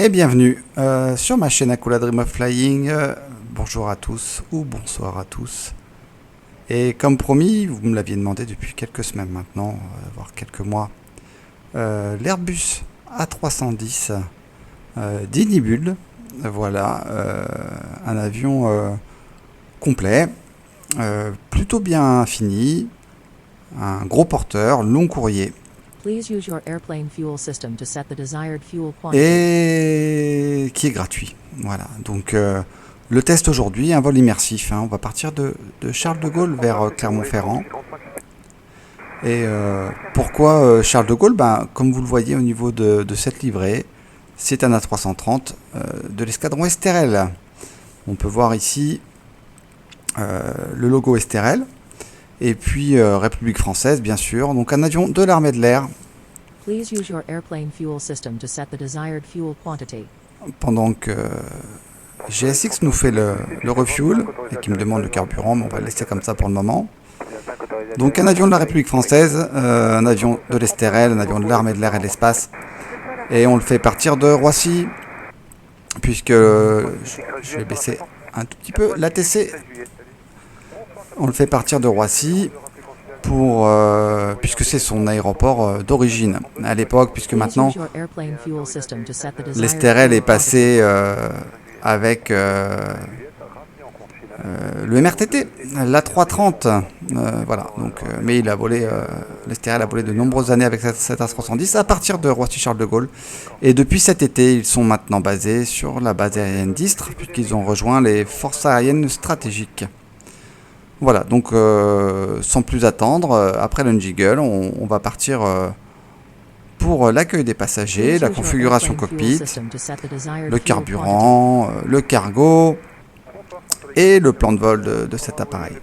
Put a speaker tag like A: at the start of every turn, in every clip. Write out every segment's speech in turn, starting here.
A: Et bienvenue sur ma chaîne Akula Dream of Flying. Bonjour à tous ou bonsoir à tous. Et comme promis, vous me l'aviez demandé depuis quelques semaines maintenant, voire quelques mois, l'Airbus A310 d'Inibul. Voilà, un avion complet, plutôt bien fini, un gros porteur, long courrier. Et qui est gratuit. Voilà, donc le test aujourd'hui, un vol immersif. On va partir de Charles de Gaulle vers Clermont-Ferrand. Et pourquoi Charles de Gaulle? Comme vous le voyez au niveau de cette livrée, c'est un A330 de l'escadron Esterel. On peut voir ici le logo Esterel. Et puis République française, bien sûr. Donc un avion de l'armée de l'air. Pendant que GSX nous fait le refuel et qui me demande le carburant, mais on va le laisser comme ça pour le moment. Donc un avion de la République française, un avion de l'Esterel, un avion de l'armée de l'air et de l'espace. Et on le fait partir de Roissy, puisque je vais baisser un tout petit peu l'ATC. On le fait partir de Roissy pour puisque c'est son aéroport d'origine à l'époque, puisque maintenant l'Esterel est passé avec le MRTT, l'A330, voilà. Donc, mais il a volé, l'Esterel a volé de nombreuses années avec cette A310 à partir de Roissy-Charles de Gaulle. Et depuis cet été, ils sont maintenant basés sur la base aérienne d'Istres, puisqu'ils ont rejoint les forces aériennes stratégiques. Voilà, donc sans plus attendre, après le jiggle, on va partir pour l'accueil des passagers, la configuration cockpit, le carburant, le cargo et le plan de vol de cet appareil.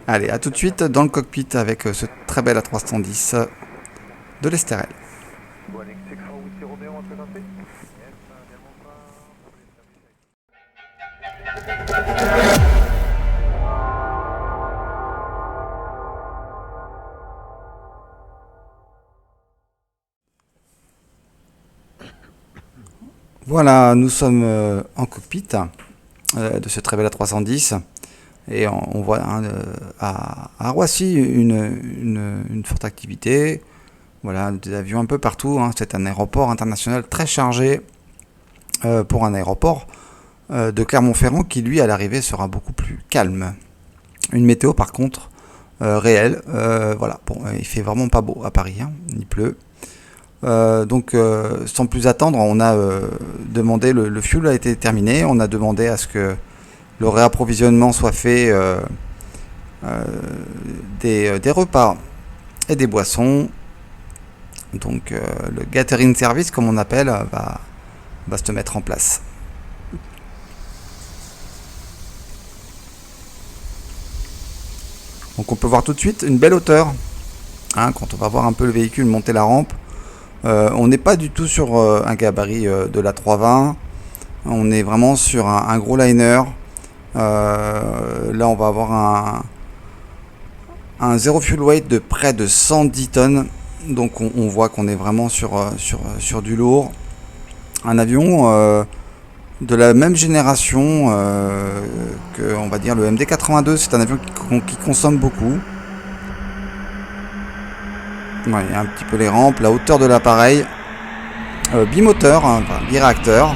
A: Allez, à tout de suite dans le cockpit avec ce très bel A310 de l'Esterel. Voilà, nous sommes en cockpit de ce très bel A310 et on voit à Roissy une forte activité. Voilà, des avions un peu partout. C'est un aéroport international très chargé pour un aéroport de Clermont-Ferrand qui, lui, à l'arrivée, sera beaucoup plus calme. Une météo, par contre, réelle. Voilà, bon, il fait vraiment pas beau à Paris, il pleut. Donc sans plus attendre, on a demandé, le fuel a été terminé, on a demandé à ce que le réapprovisionnement soit fait des repas et des boissons. Donc le catering service, comme on appelle, va se mettre en place. Donc on peut voir tout de suite une belle hauteur, quand on va voir un peu le véhicule monter la rampe. On n'est pas du tout sur un gabarit de la 320, on est vraiment sur un gros liner. Là on va avoir un zero fuel weight de près de 110 tonnes, donc on voit qu'on est vraiment sur du lourd. Un avion de la même génération que, on va dire, le MD-82, c'est un avion qui consomme beaucoup. Ouais, il y a un petit peu les rampes, la hauteur de l'appareil, bimoteur, biréacteur,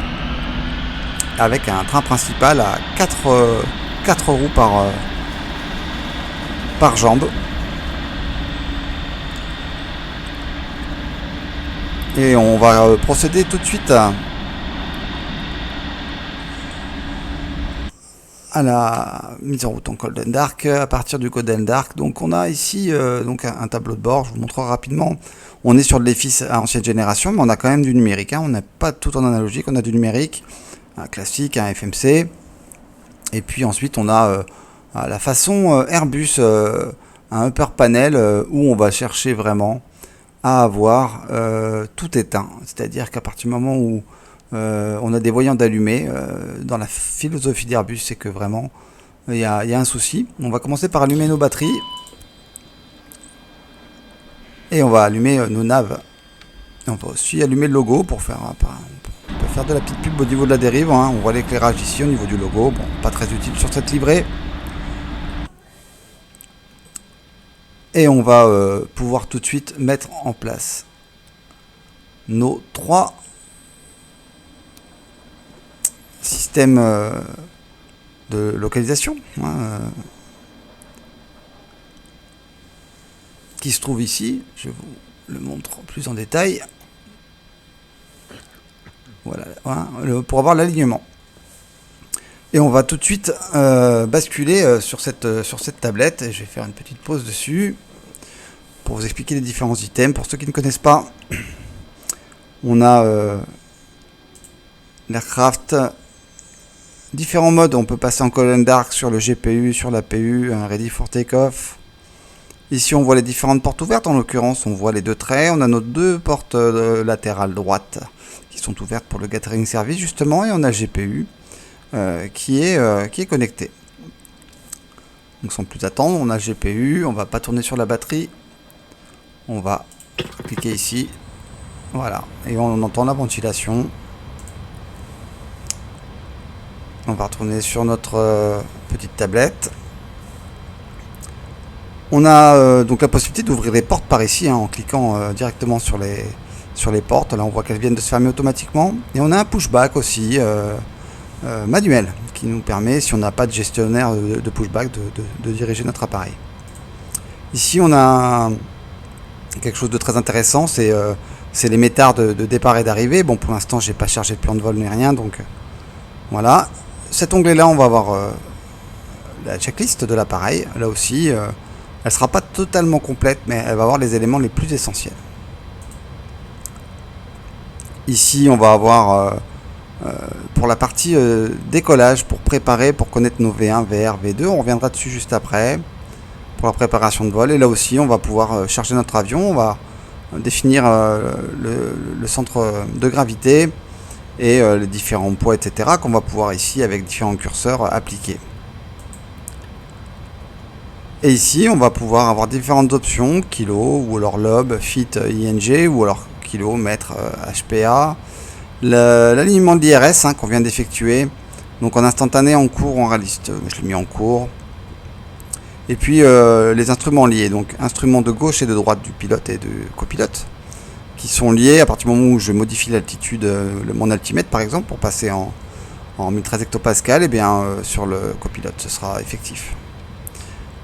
A: avec un train principal à 4 roues par jambe. Et on va procéder tout de suite à la mise en route en Golden Dark. À partir du Golden Dark, donc on a ici donc un tableau de bord. Je vous montrerai rapidement. On est sur de l'EFIS à ancienne génération, mais on a quand même du numérique. On n'a pas tout en analogique, on a du numérique, un classique, un FMC. Et puis ensuite on a à la façon Airbus, un upper panel où on va chercher vraiment à avoir tout éteint. C'est-à-dire qu'à partir du moment où on a des voyants d'allumés, dans la philosophie d'Airbus, c'est que vraiment il y a un souci. On va commencer par allumer nos batteries et on va allumer nos naves. Et on va aussi allumer le logo pour faire faire de la petite pub au niveau de la dérive. Hein. On voit l'éclairage ici au niveau du logo. Bon, pas très utile sur cette livrée. Et on va pouvoir tout de suite mettre en place nos 3 systèmes de localisation hein, qui se trouvent ici. Je vous le montre plus en détail. Voilà, pour avoir l'alignement. Et on va tout de suite basculer sur cette tablette. Et je vais faire une petite pause dessus pour vous expliquer les différents items. Pour ceux qui ne connaissent pas, on a l'aircraft, différents modes. On peut passer en colonne d'arc sur le GPU, sur l'APU, un ready for takeoff. Ici on voit les différentes portes ouvertes. En l'occurrence on voit les 2 traits. On a nos 2 portes latérales droites qui sont ouvertes pour le gathering service justement. Et on a le GPU qui est connecté. Donc sans plus attendre, on a le GPU. On va pas tourner sur la batterie. On va cliquer ici. Voilà. Et on entend la ventilation. On va retourner sur notre petite tablette. On a donc la possibilité d'ouvrir les portes par ici hein, en cliquant directement sur les portes. Là on voit qu'elles viennent de se fermer automatiquement. Et on a un pushback aussi manuel qui nous permet, si on n'a pas de gestionnaire de pushback, de diriger notre appareil. Ici on a quelque chose de très intéressant, c'est les métards de départ et d'arrivée. Bon, pour l'instant j'ai pas chargé de plan de vol ni rien, donc voilà. Cet onglet là on va avoir la checklist de l'appareil. Là aussi elle sera pas totalement complète, mais elle va avoir les éléments les plus essentiels. Ici on va avoir pour la partie décollage, pour préparer, pour connaître nos V1, VR, V2, on reviendra dessus juste après pour la préparation de vol. Et là aussi on va pouvoir charger notre avion, on va définir le centre de gravité et les différents poids, etc. qu'on va pouvoir ici avec différents curseurs appliquer. Et ici on va pouvoir avoir différentes options, kilo ou alors lob, fit, ING ou alors kilo, mètre, HPA. L'alignement de l'IRS hein, qu'on vient d'effectuer, donc en instantané, en cours, en réaliste, je l'ai mis en cours. Et puis les instruments liés, donc instruments de gauche et de droite du pilote et du copilote, qui sont liés à partir du moment où je modifie l'altitude, mon altimètre par exemple, pour passer en 1013 hectopascal, et bien sur le copilote ce sera effectif.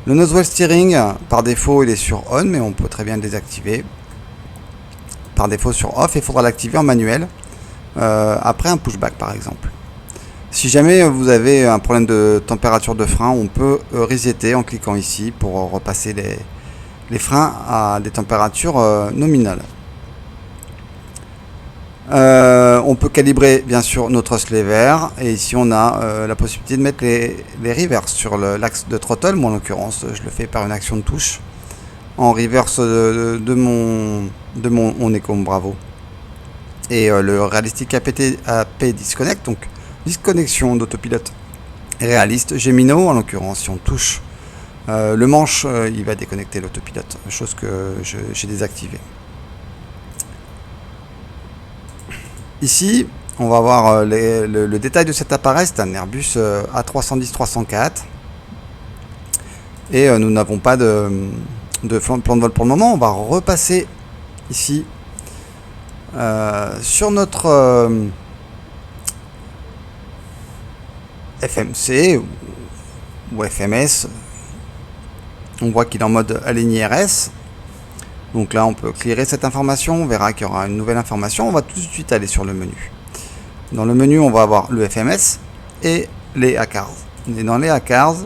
A: Le Nosewell Steering, par défaut il est sur on, mais on peut très bien le désactiver. Par défaut sur off, il faudra l'activer en manuel. Après un pushback par exemple. Si jamais vous avez un problème de température de frein, on peut resetter en cliquant ici pour repasser les freins à des températures nominales. On peut calibrer bien sûr nos thrust lever et ici on a la possibilité de mettre les reverse sur l'axe de throttle. Moi en l'occurrence je le fais par une action de touche en reverse de mon Ecom Bravo. Et le Realistic AP Disconnect, donc disconnexion d'autopilote réaliste Gemino, en l'occurrence si on touche le manche, il va déconnecter l'autopilote, chose que j'ai désactivée. Ici, on va voir le détail de cet appareil, c'est un Airbus A310-304 et nous n'avons pas de plan de vol pour le moment. On va repasser ici sur notre FMC ou FMS. On voit qu'il est en mode aligné RS. Donc là on peut clearer cette information. On verra qu'il y aura une nouvelle information. On va tout de suite aller sur le menu. Dans le menu on va avoir le FMS et les ACARS. Et dans les ACARS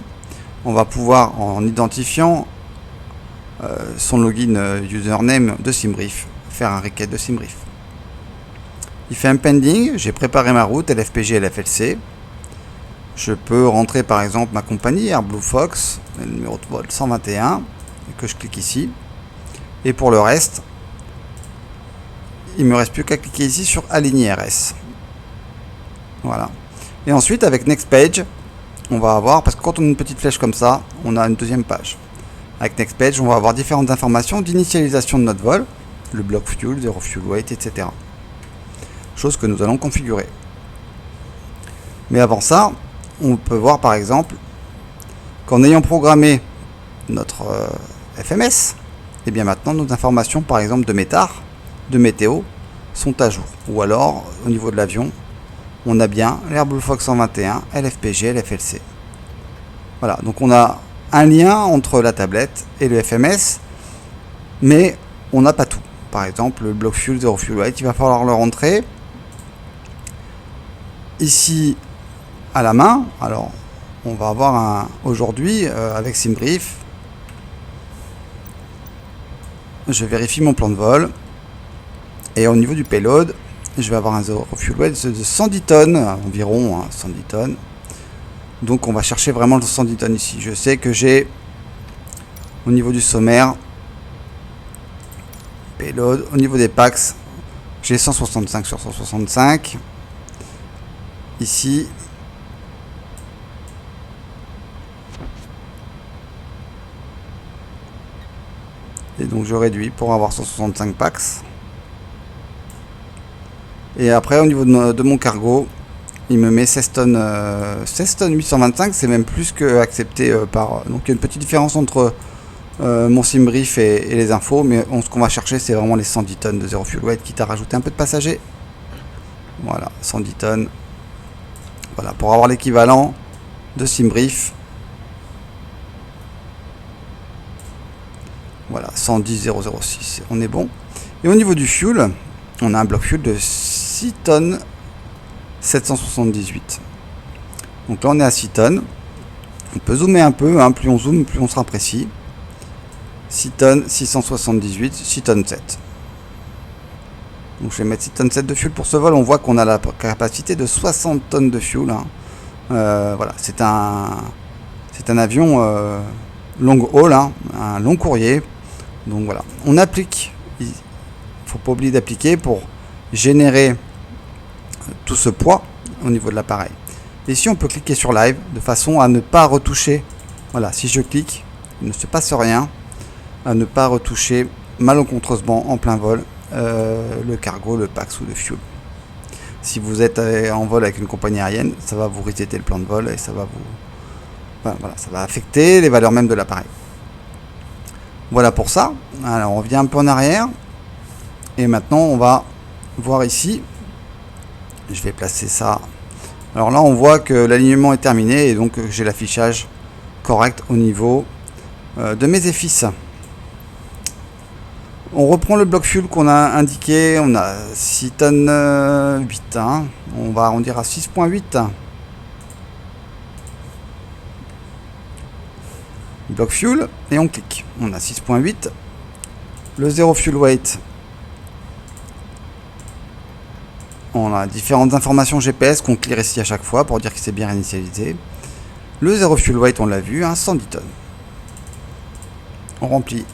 A: on va pouvoir, en identifiant son login username de SimBrief, faire un requête de SimBrief. Il fait un pending, j'ai préparé ma route LFPG et LFLC. Je peux rentrer par exemple ma compagnie Air Blue Fox, le numéro de vol 121, et que je clique ici. Et pour le reste, il me reste plus qu'à cliquer ici sur aligner RS. Voilà. Et ensuite avec Next Page, on va avoir, parce que quand on a une petite flèche comme ça, on a une deuxième page. Avec Next Page, on va avoir différentes informations d'initialisation de notre vol, le bloc fuel, zero fuel weight, etc. chose que nous allons configurer. Mais avant ça, on peut voir par exemple qu'en ayant programmé notre FMS, et bien maintenant nos informations par exemple de METAR, de météo, sont à jour. Ou alors au niveau de l'avion, on a bien l'Airbus Fox 121, LFPG, LFLC. Voilà, donc on a un lien entre la tablette et le FMS, mais on n'a pas tout. Par exemple, le bloc fuel, zero fuel weight, il va falloir le rentrer ici à la main. Alors, on va avoir aujourd'hui avec SimBrief. Je vérifie mon plan de vol et au niveau du payload, je vais avoir un zero fuel weight de 110 tonnes environ, 110 tonnes. Donc on va chercher vraiment le 110 tonnes ici. Je sais que j'ai au niveau du sommaire payload, au niveau des packs, j'ai 165 sur 165. Ici, et donc je réduis pour avoir 165 packs. Et après au niveau de mon cargo, il me met 16 tonnes 825, c'est même plus que accepté par... Donc il y a une petite différence entre mon SimBrief et les infos, mais ce qu'on va chercher c'est vraiment les 110 tonnes de zero fuel weight, quitte à rajouter un peu de passagers. Voilà, 110 tonnes. Voilà, pour avoir l'équivalent de SimBrief. Voilà, 110 006, on est bon. Et au niveau du fuel, on a un bloc fuel de 6 tonnes 778. Donc là on est à 6 tonnes. On peut zoomer un peu, hein, plus on zoome, plus on sera précis. 6 tonnes 678, 6 tonnes 7. Donc je vais mettre 6 tonnes 7 de fuel pour ce vol. On voit qu'on a la capacité de 60 tonnes de fuel. Hein. Voilà, c'est un avion long haul, hein, un long courrier. Donc voilà, on applique. Il faut pas oublier d'appliquer pour générer tout ce poids au niveau de l'appareil. Ici on peut cliquer sur live de façon à ne pas retoucher. Voilà, si je clique, il ne se passe rien, à ne pas retoucher malencontreusement en plein vol le cargo, le PAX ou le fuel. Si vous êtes en vol avec une compagnie aérienne, ça va vous resetter le plan de vol et ça va vous... Voilà, ça va affecter les valeurs mêmes de l'appareil. Voilà pour ça. Alors on revient un peu en arrière et maintenant on va voir ici. Je vais placer ça. Alors là on voit que l'alignement est terminé et donc j'ai l'affichage correct au niveau de mes EFIS. On reprend le bloc fuel qu'on a indiqué. On a 6 tonnes 8. Hein. On va arrondir à 6.8. Bloc fuel et on clique. On a 6.8. Le zero fuel weight. On a différentes informations GPS qu'on clear ici à chaque fois pour dire que c'est bien initialisé. Le zero fuel weight, on l'a vu, hein, 110 tonnes. On remplit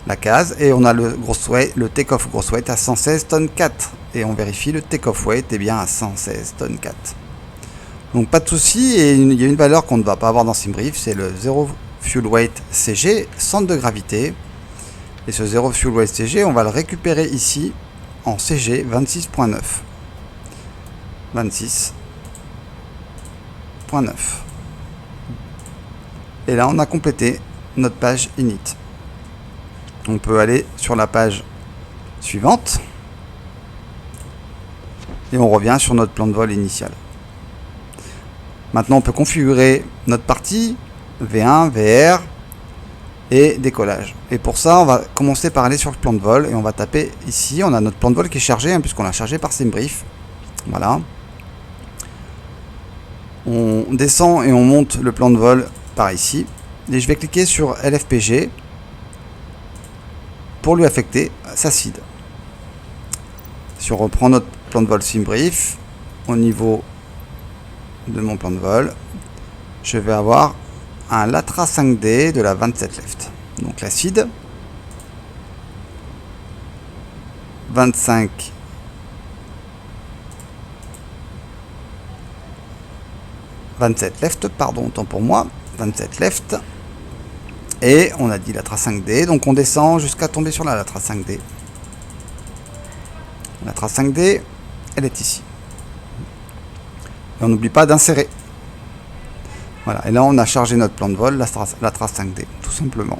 A: la case et on a le gross weight, le take-off gross weight à 116 tonnes 4. Et on vérifie le take-off weight est bien à 116 tonnes 4. Donc pas de souci, et il y a une valeur qu'on ne va pas avoir dans SimBrief, c'est le zero fuel weight CG, centre de gravité. Et ce zero fuel weight CG, on va le récupérer ici en CG 26.9. 26.9. Et là on a complété notre page init. On peut aller sur la page suivante et on revient sur notre plan de vol initial. Maintenant on peut configurer notre partie V1, VR et décollage. Et pour ça on va commencer par aller sur le plan de vol et on va taper ici. On a notre plan de vol qui est chargé, hein, puisqu'on l'a chargé par SimBrief. Voilà. On descend et on monte le plan de vol par ici. Et je vais cliquer sur LFPG pour lui affecter sa SID. Si on reprend notre plan de vol SimBrief, au niveau de mon plan de vol, je vais avoir un Latra 5D de la 27 left. Donc la SID 25 27 left, pardon, autant pour moi, 27 left. Et on a dit Latra 5D, donc on descend jusqu'à tomber sur la Latra 5D. Latra 5D, elle est ici. Et on n'oublie pas d'insérer. Voilà, et là on a chargé notre plan de vol, la trace 5D, tout simplement.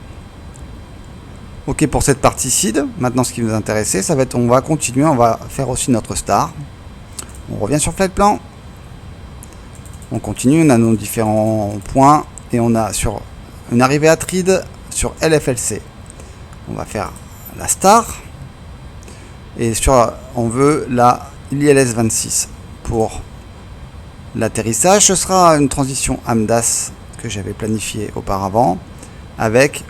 A: Ok pour cette partie seed. Maintenant ce qui nous intéressait, ça va être, on va continuer, on va faire aussi notre star. On revient sur flight plan. On continue, on a nos différents points et on a sur une arrivée à TRID sur LFLC. On va faire la star et on veut la ILS 26 pour l'atterrissage. Ce sera une transition AMDAS que j'avais planifiée auparavant avec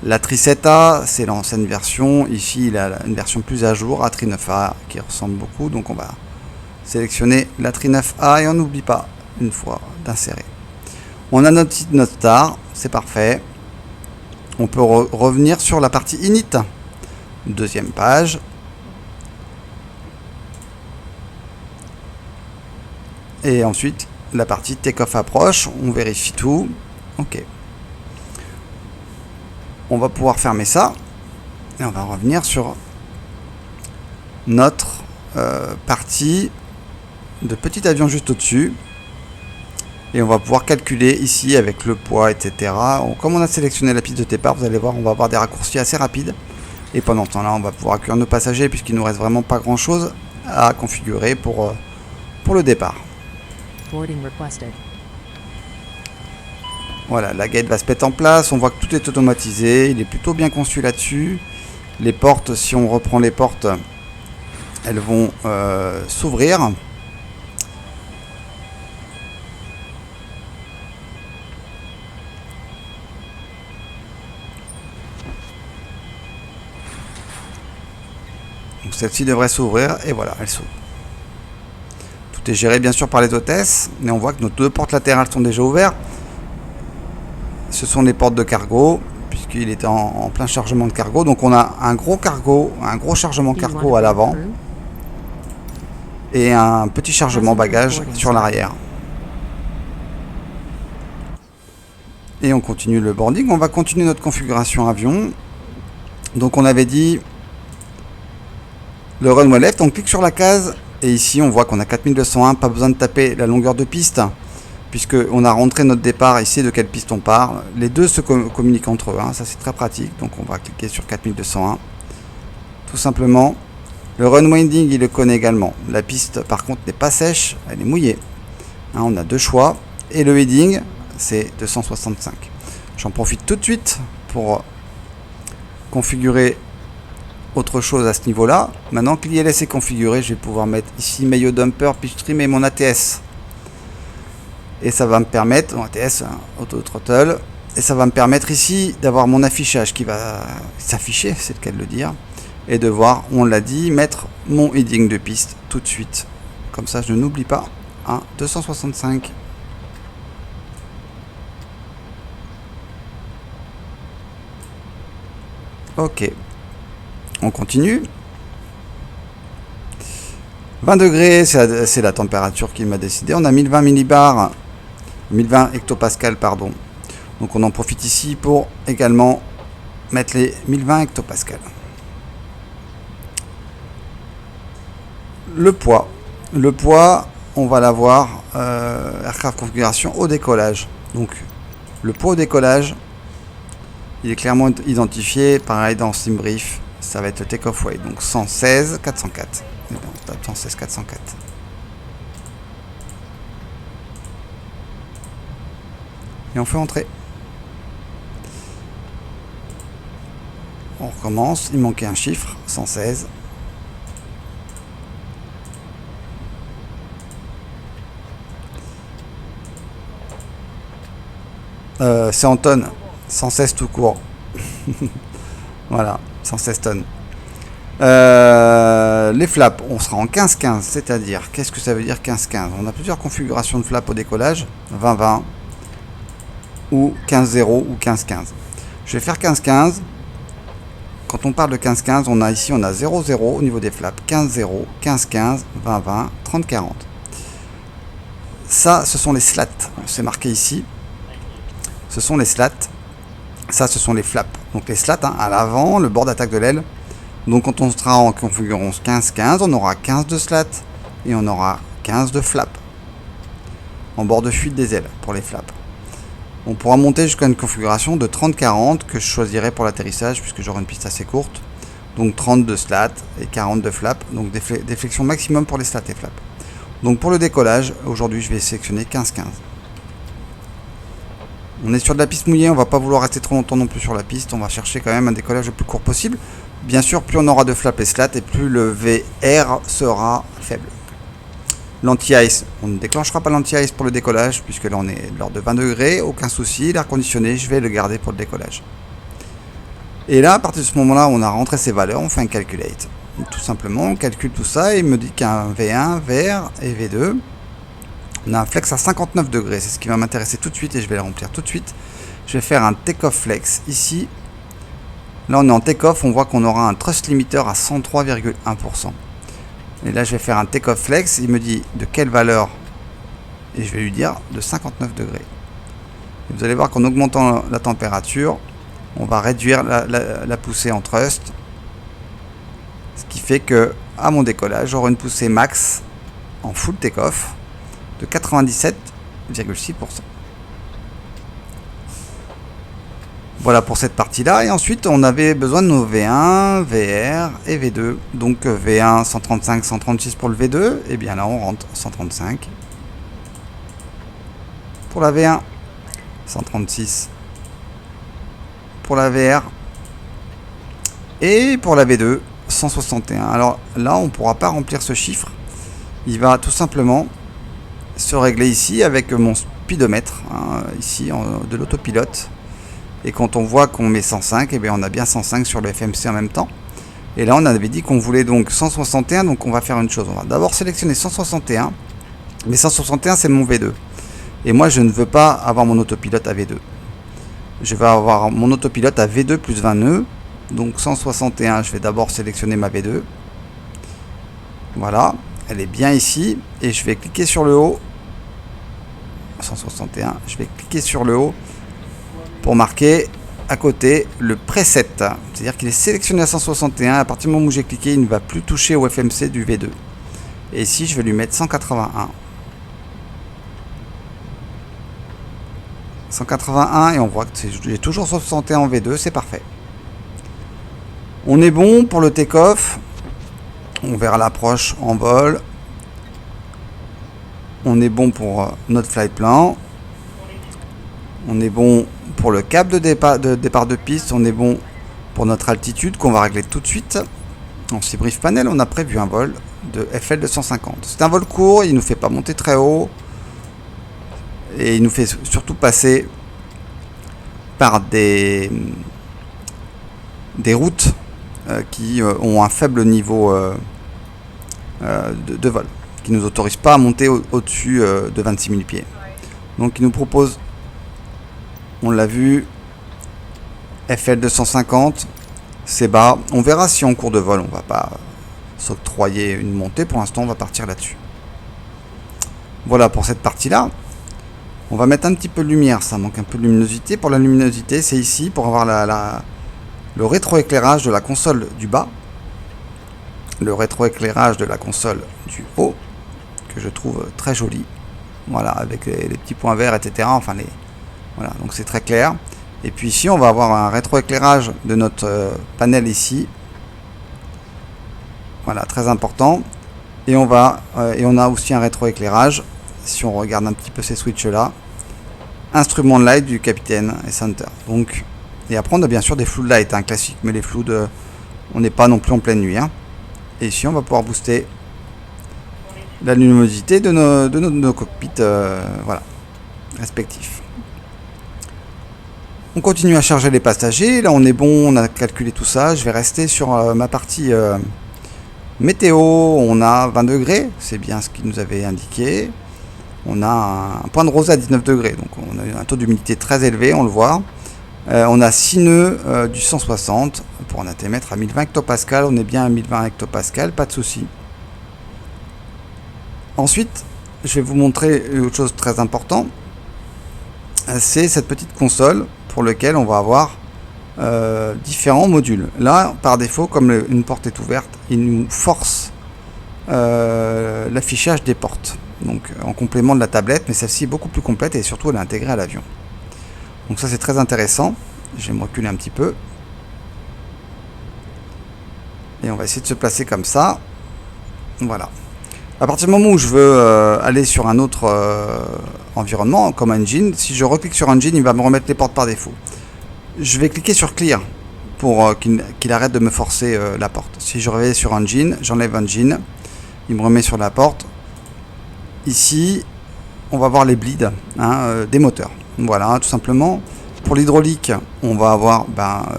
A: la Tri7A, c'est l'ancienne version. Ici il a une version plus à jour, Tri 9A qui ressemble beaucoup, donc on va sélectionner la Tri 9A et on n'oublie pas une fois d'insérer. On a notre star, c'est parfait. On peut revenir sur la partie init, deuxième page. Et ensuite la partie take-off approche, on vérifie tout. Ok. On va pouvoir fermer ça et on va revenir sur notre partie de petit avion juste au-dessus. Et on va pouvoir calculer ici avec le poids, etc. Comme on a sélectionné la piste de départ, vous allez voir, on va avoir des raccourcis assez rapides. Et pendant ce temps-là, on va pouvoir accueillir nos passagers puisqu'il nous reste vraiment pas grand-chose à configurer pour le départ. Voilà, la gate va se mettre en place. On voit que tout est automatisé. Il est plutôt bien conçu là-dessus. Les portes, si on reprend les portes, elles vont s'ouvrir. Celle-ci devrait s'ouvrir et voilà, elle s'ouvre. Tout est géré bien sûr par les hôtesses, mais on voit que nos deux portes latérales sont déjà ouvertes. Ce sont les portes de cargo, puisqu'il était en plein chargement de cargo. Donc on a un gros cargo, un gros chargement cargo à l'avant et un petit chargement bagage sur l'arrière. Et on continue le boarding. On va continuer notre configuration avion. Donc on avait dit le runway left, on clique sur la case et ici on voit qu'on a 4201, pas besoin de taper la longueur de piste puisque on a rentré notre départ ici de quelle piste on part. Les deux se communiquent entre eux, hein, ça c'est très pratique. Donc on va cliquer sur 4201 tout simplement. Le runway ending il le connaît également. La piste par contre n'est pas sèche, elle est mouillée, hein, on a deux choix et le heading c'est 265. J'en profite tout de suite pour configurer autre chose à ce niveau là. Maintenant que l'ILS est configuré, je vais pouvoir mettre ici maillot dumper, pitchstream et mon ATS, et ça va me permettre, mon ATS auto throttle, et ça va me permettre ici d'avoir mon affichage qui va s'afficher, c'est le cas de le dire, et de voir, on l'a dit, mettre mon heading de piste tout de suite, comme ça je n'oublie pas, hein, 265. Ok. On continue. 20 degrés, c'est la température qu'il m'a décidé. On a 1020 millibars, 1020 hectopascales, pardon. Donc on en profite ici pour également mettre les 1020 hectopascales. Le poids, on va l'avoir aircraft configuration au décollage. Donc le poids au décollage, il est clairement identifié. Pareil dans SimBrief. Ça va être le take-off weight, donc 116 404. Et bien, on tape 116 404. Et on fait entrer. On recommence, il manquait un chiffre, 116. C'est en tonnes, 116 tout court. Voilà. 116 tonnes. Les flaps, on sera en 15-15, c'est-à-dire, qu'est-ce que ça veut dire 15-15? On a plusieurs configurations de flaps au décollage, 20-20 ou 15-0 ou 15-15. Je vais faire 15-15. Quand on parle de 15-15, on a ici, on a 0-0 au niveau des flaps, 15-0, 15-15, 20-20, 30-40. Ça, ce sont les slats. C'est marqué ici. Ce sont les slats. Ça, ce sont les flaps. Donc les slats, hein, à l'avant, le bord d'attaque de l'aile. Donc quand on sera en configuration 15-15, on aura 15 de slats et on aura 15 de flap en bord de fuite des ailes pour les flaps. On pourra monter jusqu'à une configuration de 30-40 que je choisirai pour l'atterrissage puisque j'aurai une piste assez courte. Donc 30 de slat et 40 de flap. Donc des flexions maximum pour les slats et flaps. Donc pour le décollage, aujourd'hui je vais sélectionner 15-15. On est sur de la piste mouillée, on va pas vouloir rester trop longtemps non plus sur la piste. On va chercher quand même un décollage le plus court possible. Bien sûr, plus on aura de flap et slat et plus le VR sera faible. L'anti-ice, on ne déclenchera pas l'anti-ice pour le décollage puisque là on est lors de 20 degrés, aucun souci, l'air conditionné, je vais le garder pour le décollage. Et là, à partir de ce moment-là, on a rentré ces valeurs, on fait un calculate. Donc, tout simplement, on calcule tout ça et il me dit qu'un V1, VR et V2, on a un flex à 59 degrés, c'est ce qui va m'intéresser tout de suite et je vais le remplir tout de suite. Je vais faire un take-off flex ici. Là, on est en take-off, on voit qu'on aura un thrust limiter à 103,1%. Et là, je vais faire un take-off flex. Il me dit de quelle valeur. Et je vais lui dire de 59 degrés. Et vous allez voir qu'en augmentant la température, on va réduire la poussée en thrust. Ce qui fait que, à mon décollage, j'aurai une poussée max en full take-off de 97,6%. Voilà pour cette partie-là. Et ensuite, on avait besoin de nos V1, VR et V2. Donc V1, 135, 136 pour le V2. Et bien là, on rentre 135. Pour la V1, 136. Pour la VR. Et pour la V2, 161. Alors là, on ne pourra pas remplir ce chiffre. Il va tout simplement se régler ici avec mon speedomètre. Ici, de l'autopilote. Et quand on voit qu'on met 105, et bien on a bien 105 sur le FMC en même temps. Et là, on avait dit qu'on voulait donc 161, donc on va faire une chose. On va d'abord sélectionner 161, mais 161, c'est mon V2. Et moi, je ne veux pas avoir mon autopilote à V2. Je vais avoir mon autopilote à V2 plus 20 nœuds. Donc 161, je vais d'abord sélectionner ma V2. Voilà, elle est bien ici. Et je vais cliquer sur le haut. 161, je vais cliquer sur le haut pour marquer à côté le preset, c'est-à-dire qu'il est sélectionné à 161. À partir du moment où j'ai cliqué, il ne va plus toucher au FMC du V2. Et ici, je vais lui mettre 181. 181 et on voit que j'ai toujours 61 en V2, c'est parfait. On est bon pour le take-off. On verra l'approche en vol. On est bon pour notre flight plan. On est bon pour le cap de départ de piste. On est bon pour notre altitude qu'on va régler tout de suite. En brief panel, on a prévu un vol de FL 250. C'est un vol court, il ne nous fait pas monter très haut. Et il nous fait surtout passer par des routes qui ont un faible niveau de vol, qui ne nous autorisent pas à monter au-dessus de 26 000 pieds. Donc il nous propose, on l'a vu, FL 250, c'est bas. On verra si en cours de vol on va pas s'octroyer une montée. Pour l'instant on va partir là-dessus. Voilà pour cette partie-là. On va mettre un petit peu de lumière, ça manque un peu de luminosité. Pour la luminosité, c'est ici pour avoir le rétroéclairage de la console du bas, le rétroéclairage de la console du haut, que je trouve très joli. Voilà, avec les petits points verts, etc. Enfin, voilà, donc c'est très clair. Et puis ici, on va avoir un rétroéclairage de notre panel ici. Voilà, très important. Et on a aussi un rétroéclairage. Si on regarde un petit peu ces switches là, instrument de light du capitaine et center. Donc, et après on a bien sûr des flood light, classiques, mais les flood, on n'est pas non plus en pleine nuit. Et ici on va pouvoir booster la luminosité de nos cockpits, voilà, respectifs. On continue à charger les passagers. Là on est bon, on a calculé tout ça. Je vais rester sur ma partie météo. On a 20 degrés, c'est bien ce qu'il nous avait indiqué. On a un point de rosée à 19 degrés, donc on a un taux d'humidité très élevé, on le voit. On a 6 nœuds du 160 pour un atémètre à 1020 hectopascal. On est bien à 1020 hectopascal, pas de souci. Ensuite, je vais vous montrer autre chose très important. C'est cette petite console pour laquelle on va avoir différents modules. Là, par défaut, comme une porte est ouverte, il nous force l'affichage des portes. Donc en complément de la tablette, mais celle-ci est beaucoup plus complète et surtout elle est intégrée à l'avion. Donc ça c'est très intéressant. Je vais me reculer un petit peu. Et on va essayer de se placer comme ça. Voilà. À partir du moment où je veux aller sur un autre environnement, comme Engine, si je reclique sur Engine, il va me remettre les portes par défaut. Je vais cliquer sur Clear pour qu'il arrête de me forcer la porte. Si je reviens sur Engine, j'enlève Engine, il me remet sur la porte. Ici, on va voir les bleeds des moteurs. Voilà, tout simplement. Pour l'hydraulique, on va avoir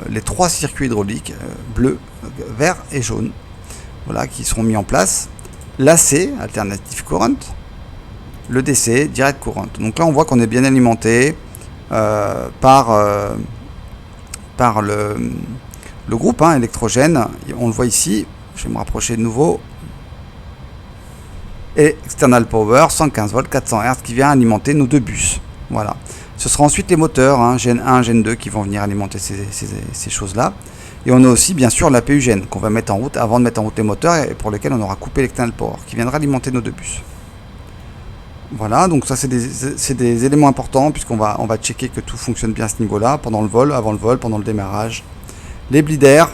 A: les 3 circuits hydrauliques, bleu, vert et jaune, voilà, qui seront mis en place. L'AC, Alternative Current, le DC, Direct Current. Donc là, on voit qu'on est bien alimenté par le groupe électrogène. On le voit ici, je vais me rapprocher de nouveau. Et External Power, 115 volts, 400 Hz, qui vient alimenter nos 2 bus. Voilà. Ce sera ensuite les moteurs, Gen 1, Gen 2, qui vont venir alimenter ces choses-là. Et on a aussi bien sûr l'APU Gen qu'on va mettre en route avant de mettre en route les moteurs et pour lesquels on aura coupé l'external power qui viendra alimenter nos 2 bus. Voilà, donc ça c'est des éléments importants puisqu'on va checker que tout fonctionne bien à ce niveau-là, pendant le vol, avant le vol, pendant le démarrage. Les bleeders,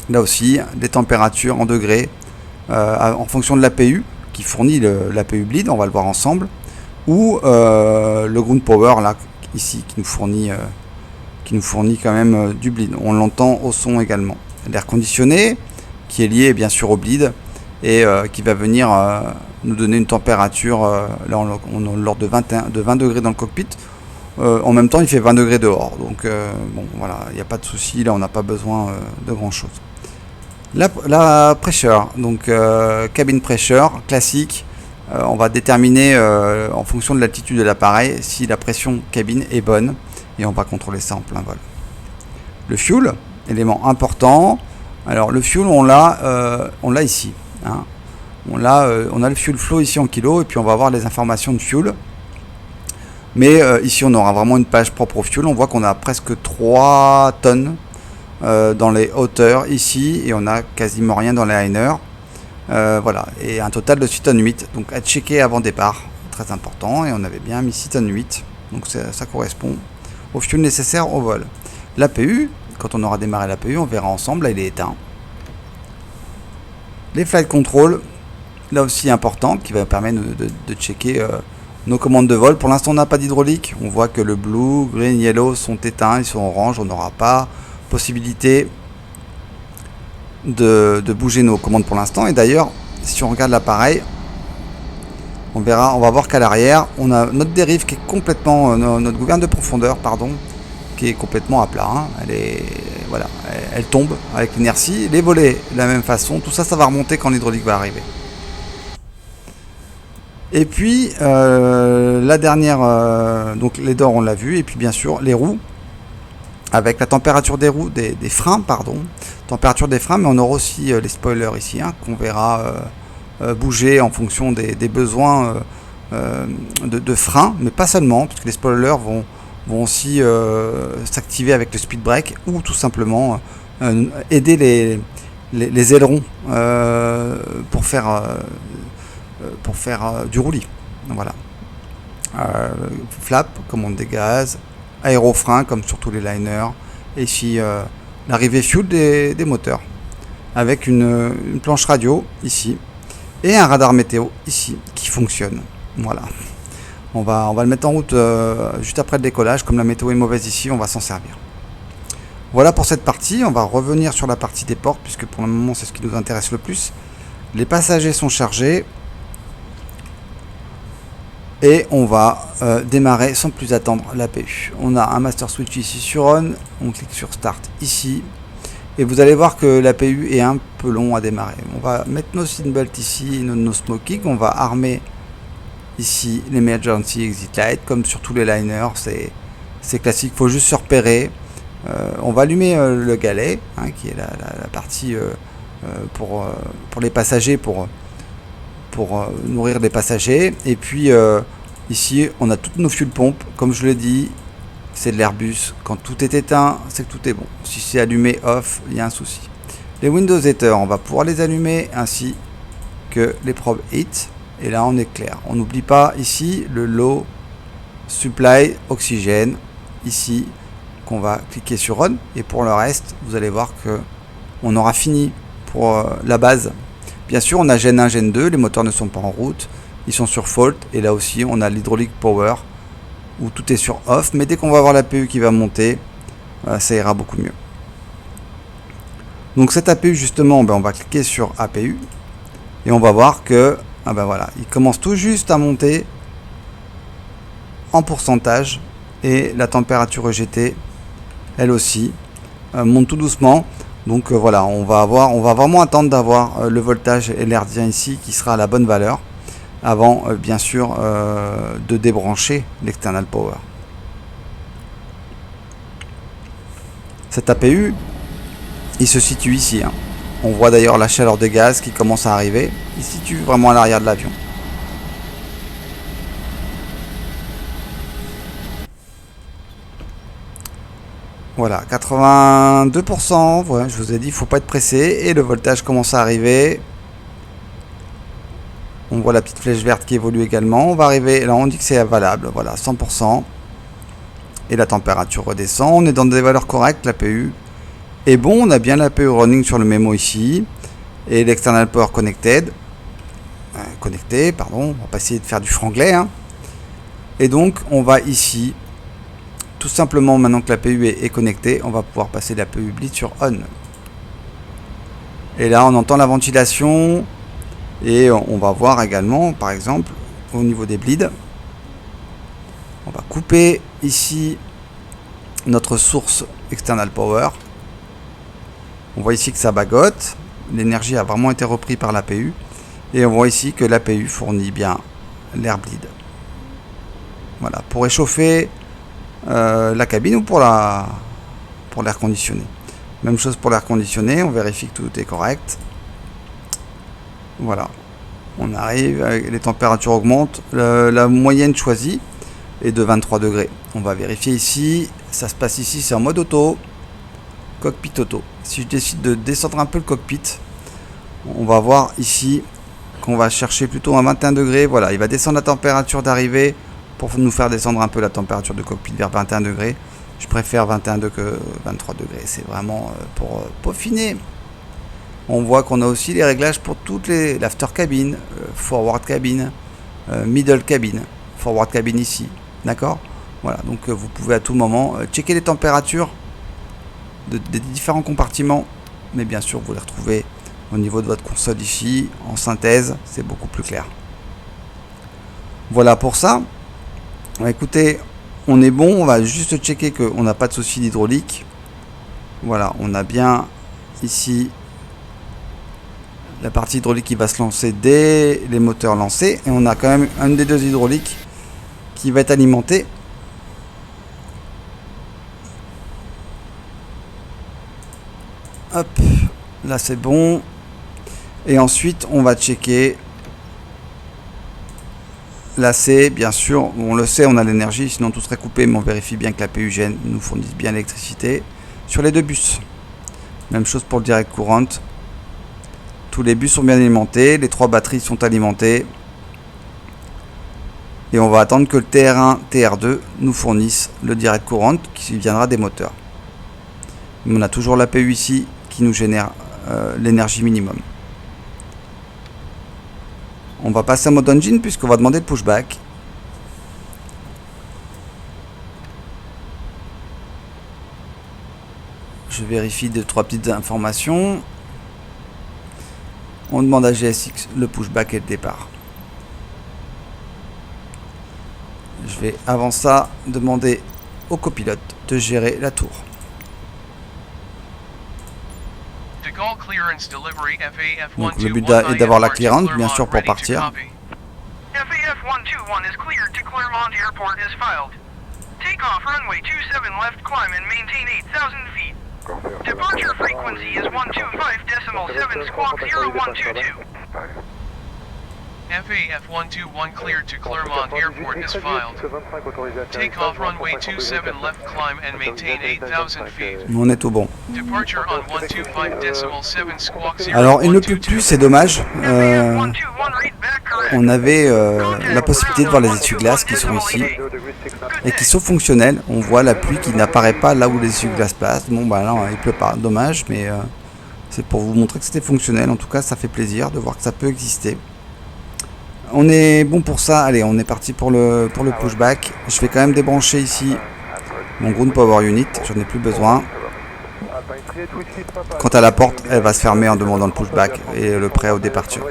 A: là aussi, des températures en degrés en fonction de l'APU qui fournit l'APU bleed, on va le voir ensemble, ou le ground power là ici qui nous fournit quand même du bleed. On l'entend au son également. L'air conditionné qui est lié bien sûr au bleed et qui va venir nous donner une température là on a l'ordre de 20 degrés dans le cockpit. En même temps il fait 20 degrés dehors, donc bon voilà, il n'y a pas de souci, là on n'a pas besoin de grand chose. La pressure, donc cabin pressure classique, on va déterminer en fonction de l'altitude de l'appareil si la pression cabine est bonne et on va contrôler ça en plein vol. Le fuel, élément important. Alors le fuel on l'a ici, on a le fuel flow ici en kilos et puis on va avoir les informations de fuel. Mais ici on aura vraiment une page propre au fuel. On voit qu'on a presque 3 tonnes dans les hauteurs ici et on a quasiment rien dans les liners. Voilà, et un total de 6 tonnes 8, donc à checker avant départ, très important, et on avait bien mis 6 tonnes 8, donc ça correspond au fuel nécessaire au vol. L'APU, quand on aura démarré l'APU, on verra ensemble, là il est éteint. Les flight control, là aussi important, qui va permettre de checker nos commandes de vol. Pour l'instant on n'a pas d'hydraulique, on voit que le blue, green, yellow sont éteints, ils sont orange, on n'aura pas possibilité de bouger nos commandes pour l'instant. Et d'ailleurs si on regarde l'appareil, on va voir qu'à l'arrière on a notre dérive qui est complètement notre gouverne de profondeur pardon, qui est complètement à plat, elle tombe avec l'inertie, les volets de la même façon, tout ça va remonter quand l'hydraulique va arriver. Et puis la dernière, donc les doors on l'a vu, et puis bien sûr les roues avec la température des roues, des freins, température des freins, mais on aura aussi les spoilers ici, qu'on verra bouger en fonction des besoins de freins, mais pas seulement, parce que les spoilers vont aussi s'activer avec le speed brake, ou tout simplement aider les ailerons pour faire du roulis. Voilà. Flap, commande des gaz, aérofrein comme sur tous les liners, et ici l'arrivée fuel des moteurs avec une planche radio ici et un radar météo ici qui fonctionne. Voilà, on va le mettre en route juste après le décollage. Comme la météo est mauvaise ici, on va s'en servir. Voilà pour cette partie. On va revenir sur la partie des portes puisque pour le moment c'est ce qui nous intéresse le plus. Les passagers sont chargés et on va démarrer sans plus attendre l'APU. On a un master switch ici sur on, on clique sur start ici et vous allez voir que l'APU est un peu long à démarrer. On va mettre nos seatbelts ici, nos smoking, on va armer ici l'emergency exit light comme sur tous les liners, c'est classique, il faut juste se repérer. On va allumer le galet qui est la partie pour les passagers, pour nourrir les passagers. Et puis ici on a toutes nos fuel pompes, comme je l'ai dit, c'est de l'Airbus. Quand tout est éteint, c'est que tout est bon. Si c'est allumé off, il y a un souci. Les windows heaters, on va pouvoir les allumer ainsi que les probes hit. Et là, on est clair. On n'oublie pas ici le low supply oxygène. Ici, qu'on va cliquer sur on. Et pour le reste, vous allez voir que on aura fini pour la base. Bien sûr, on a Gen 1, Gen 2. Les moteurs ne sont pas en route. Ils sont sur fault. Et là aussi, on a l'hydraulic power où tout est sur off. Mais dès qu'on va avoir l'APU qui va monter, ça ira beaucoup mieux. Donc cette APU justement, on va cliquer sur APU et on va voir que voilà, il commence tout juste à monter en pourcentage et la température EGT elle aussi monte tout doucement. Donc voilà, on va vraiment attendre d'avoir le voltage et l'herdien ici qui sera à la bonne valeur avant bien sûr de débrancher l'external power. Cet APU il se situe ici. On voit d'ailleurs la chaleur des gaz qui commence à arriver. Il se situe vraiment à l'arrière de l'avion. Voilà, 82%. Ouais, je vous ai dit, il ne faut pas être pressé. Et le voltage commence à arriver. On voit la petite flèche verte qui évolue également. On va arriver, là on dit que c'est valable. Voilà, 100%. Et la température redescend. On est dans des valeurs correctes, l'APU. Et bon, on a bien l'APU running sur le mémo ici. Et l'external power connected. Connecté, pardon. On va pas essayer de faire du franglais. Et donc, on va ici, tout simplement, maintenant que l'APU est connectée, on va pouvoir passer l'APU bleed sur on. Et là, on entend la ventilation. Et on va voir également, par exemple, au niveau des bleeds. On va couper ici notre source external power. On voit ici que ça bagote, l'énergie a vraiment été reprise par l'APU et on voit ici que l'APU fournit bien l'air bleed. Voilà, pour réchauffer la cabine ou pour l'air conditionné. Même chose pour l'air conditionné, on vérifie que tout est correct. Voilà, on arrive, les températures augmentent, la moyenne choisie est de 23 degrés. On va vérifier ici, ça se passe ici, c'est en mode auto. Cockpit auto. Si je décide de descendre un peu le cockpit, on va voir ici qu'on va chercher plutôt un 21 degrés. Voilà, il va descendre la température d'arrivée pour nous faire descendre un peu la température de cockpit vers 21 degrés. Je préfère 21 que 23 degrés. C'est vraiment pour peaufiner. On voit qu'on a aussi les réglages pour toutes les l'after cabine, forward cabine, middle cabine, forward cabine ici. D'accord? Voilà, donc vous pouvez à tout moment checker les températures des différents compartiments, mais bien sûr vous les retrouvez au niveau de votre console ici en synthèse, c'est beaucoup plus clair. Voilà pour ça. Écoutez, on est bon, on va juste checker qu'on n'a pas de souci d'hydraulique. Voilà, on a bien ici la partie hydraulique qui va se lancer dès les moteurs lancés, et on a quand même un des deux hydrauliques qui va être alimenté. Hop, là c'est bon. Et ensuite on va checker l'AC, bien sûr, on le sait, on a l'énergie, sinon tout serait coupé, mais on vérifie bien que l'APU Gen nous fournisse bien l'électricité sur les deux bus. Même chose pour le direct courant. Tous les bus sont bien alimentés, les 3 batteries sont alimentées. Et on va attendre que le TR1, TR2 nous fournissent le direct courant qui viendra des moteurs. On a toujours l'APU ici qui nous génère l'énergie minimum. On va passer en mode engine puisqu'on va demander le pushback. Je vérifie 2-3 petites informations. On demande à GSX le pushback et le départ. Je vais avant ça demander au copilote de gérer la tour. Donc le but est d'avoir la clearance, bien sûr, pour partir.
B: FAF 121 cleared to Clermont Airport is filed. Take off runway 27 left climb and maintain 8,000 feet.
A: On est tout bon.
B: Departure on 125.7 squawk 0.
A: Alors il ne pleut plus, c'est dommage. On avait la possibilité de voir les essuie-glaces qui sont ici et qui sont fonctionnels. On voit la pluie qui n'apparaît pas là où les essuie-glaces passent. Bon bah là il pleut pas, dommage, mais c'est pour vous montrer que c'était fonctionnel. En tout cas ça fait plaisir de voir que ça peut exister. On est bon pour ça. Allez, on est parti pour le pushback. Je vais quand même débrancher ici mon Ground Power Unit, j'en ai plus besoin. Quant à la porte, elle va se fermer en demandant le pushback et le prêt au départure.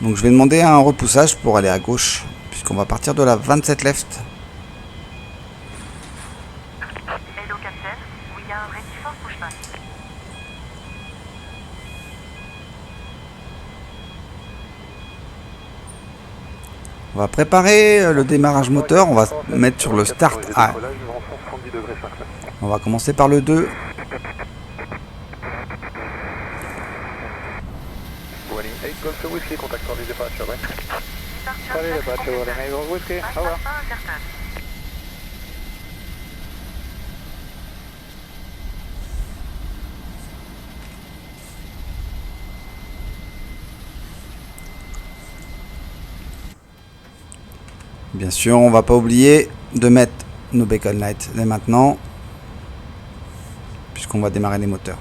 A: Donc je vais demander un repoussage pour aller à gauche, puisqu'on va partir de la 27 left.
C: Hello Captain, we are ready for pushback.
A: On va préparer le démarrage moteur, on va se mettre sur le start A. On va commencer par le 2. Bien sûr, on va pas oublier de mettre nos beacon lights dès maintenant, puisqu'on va démarrer les moteurs.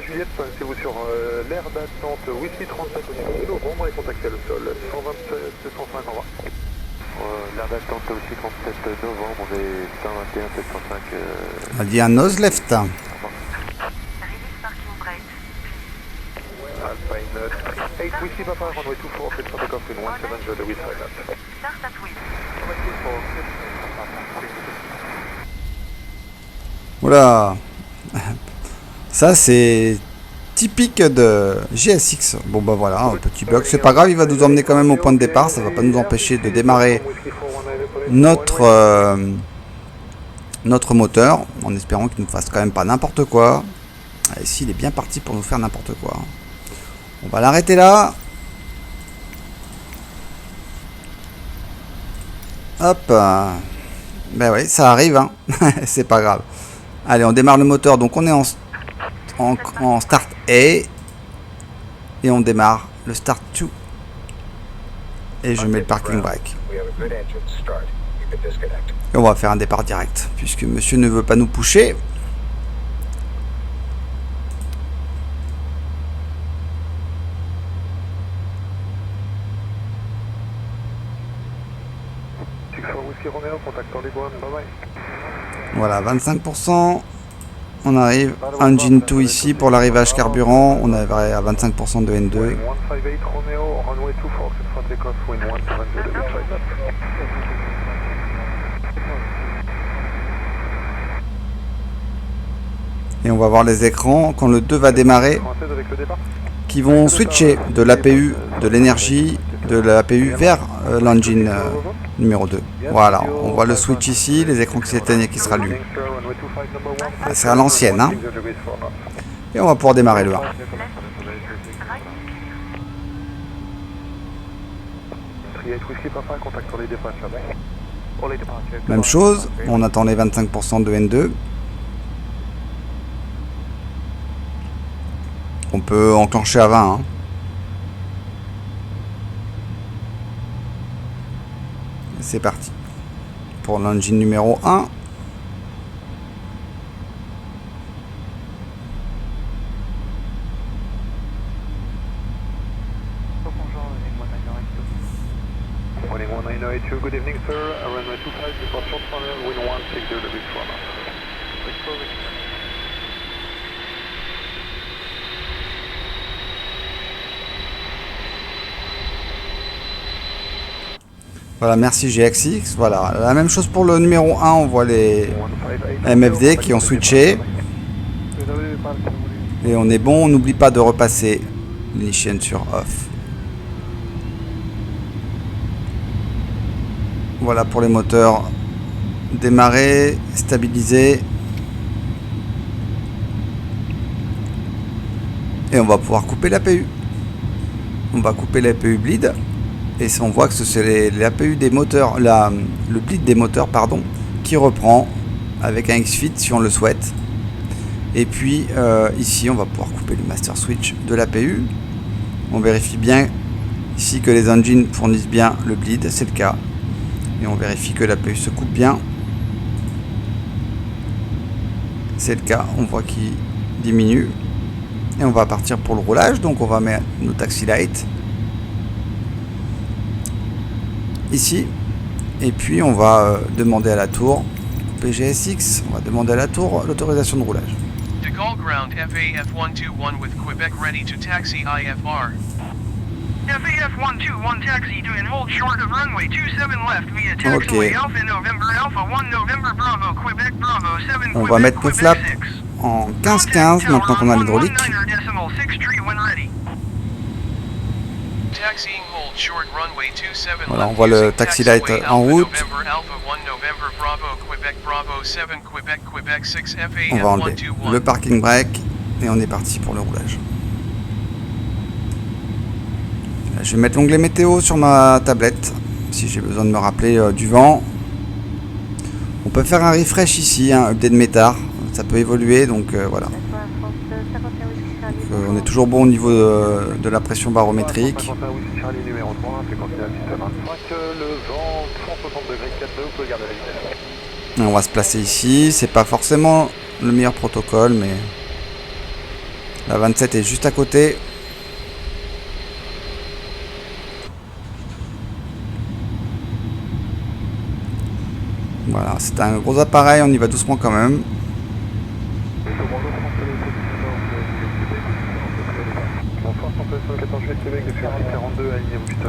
D: Juliette, placez-vous sur l'aire d'attente Whisky 37 au niveau de novembre et contactez le sol 127 705 en bas. L'aire d'attente Whisky 37 novembre, on est 121 705.
A: On a dit un nose left.
C: Release parking brake.
D: Alpine 8 Whisky Papa, runway 24, faites sur takeoff in 17 de with silent.
C: Start at wind.
A: Voilà. Ça c'est typique de GSX. Bon bah voilà, un petit bug, c'est pas grave, il va nous emmener quand même au point de départ, ça va pas nous empêcher de démarrer notre moteur, en espérant qu'il ne fasse quand même pas n'importe quoi. Et s'il est bien parti pour nous faire n'importe quoi. On va l'arrêter là. Hop. Ben oui, ça arrive, hein. C'est pas grave. Allez, on démarre le moteur, donc on est en start A et on démarre le start 2 et je mets le parking brake et on va faire un départ direct puisque monsieur ne veut pas nous pusher. Voilà, 25%. On arrive engine 2 ici pour l'arrivage carburant. On arriverait à 25% de N2. Et on va voir les écrans quand le 2 va démarrer qui vont switcher de l'APU, de l'énergie, de l'APU vers l'engine numéro 2. Voilà, on voit le switch ici, les écrans qui s'éteignent et qui se rallument. C'est à l'ancienne, hein. Et on va pouvoir démarrer le 1. Même chose, on attend les 25% de N2. On peut enclencher à 20. Hein. C'est parti. Pour l'engine numéro 1.
D: Good evening, sir. Runway 25, departure tunnel, wind 160 degrees from us.
A: Voilà, merci GXX. Voilà, la même chose pour le numéro 1, on voit les MFD qui ont switché. Et on est bon, on n'oublie pas de repasser l'ignition sur off. Voilà pour les moteurs démarrer, stabiliser. Et on va pouvoir couper l'APU. On va couper l'APU bleed. Et on voit que c'est l'APU des moteurs, le bleed des moteurs, pardon, qui reprend avec un XFIT si on le souhaite. Et puis ici, on va pouvoir couper le master switch de l'APU. On vérifie bien ici que les engines fournissent bien le bleed, c'est le cas. Et on vérifie que l'APU se coupe bien. C'est le cas, on voit qu'il diminue. Et on va partir pour le roulage, donc on va mettre nos taxi lights ici. Et puis on va demander à la tour, PGSX, on va demander à la tour l'autorisation de roulage.
B: De Gaulle Ground FAF 121 with Quebec ready to taxi IFR.
C: FAF 121 taxi to and hold short of runway 27 left via taxiway Alpha November Alpha 1 November Bravo Quebec Bravo 7
A: On va mettre le flap en 15-15 maintenant qu'on a l'hydraulique. Voilà, on voit le taxi light en route. On va enlever le parking brake et on est parti pour le roulage. Là, je vais mettre l'onglet météo sur ma tablette si j'ai besoin de me rappeler du vent. On peut faire un refresh ici, un update métard, ça peut évoluer, donc voilà. Donc, on est toujours bon au niveau de la pression barométrique. Et on va se placer ici, c'est pas forcément le meilleur protocole, mais la 27 est juste à côté. Voilà, c'est un gros appareil, on y va doucement quand même.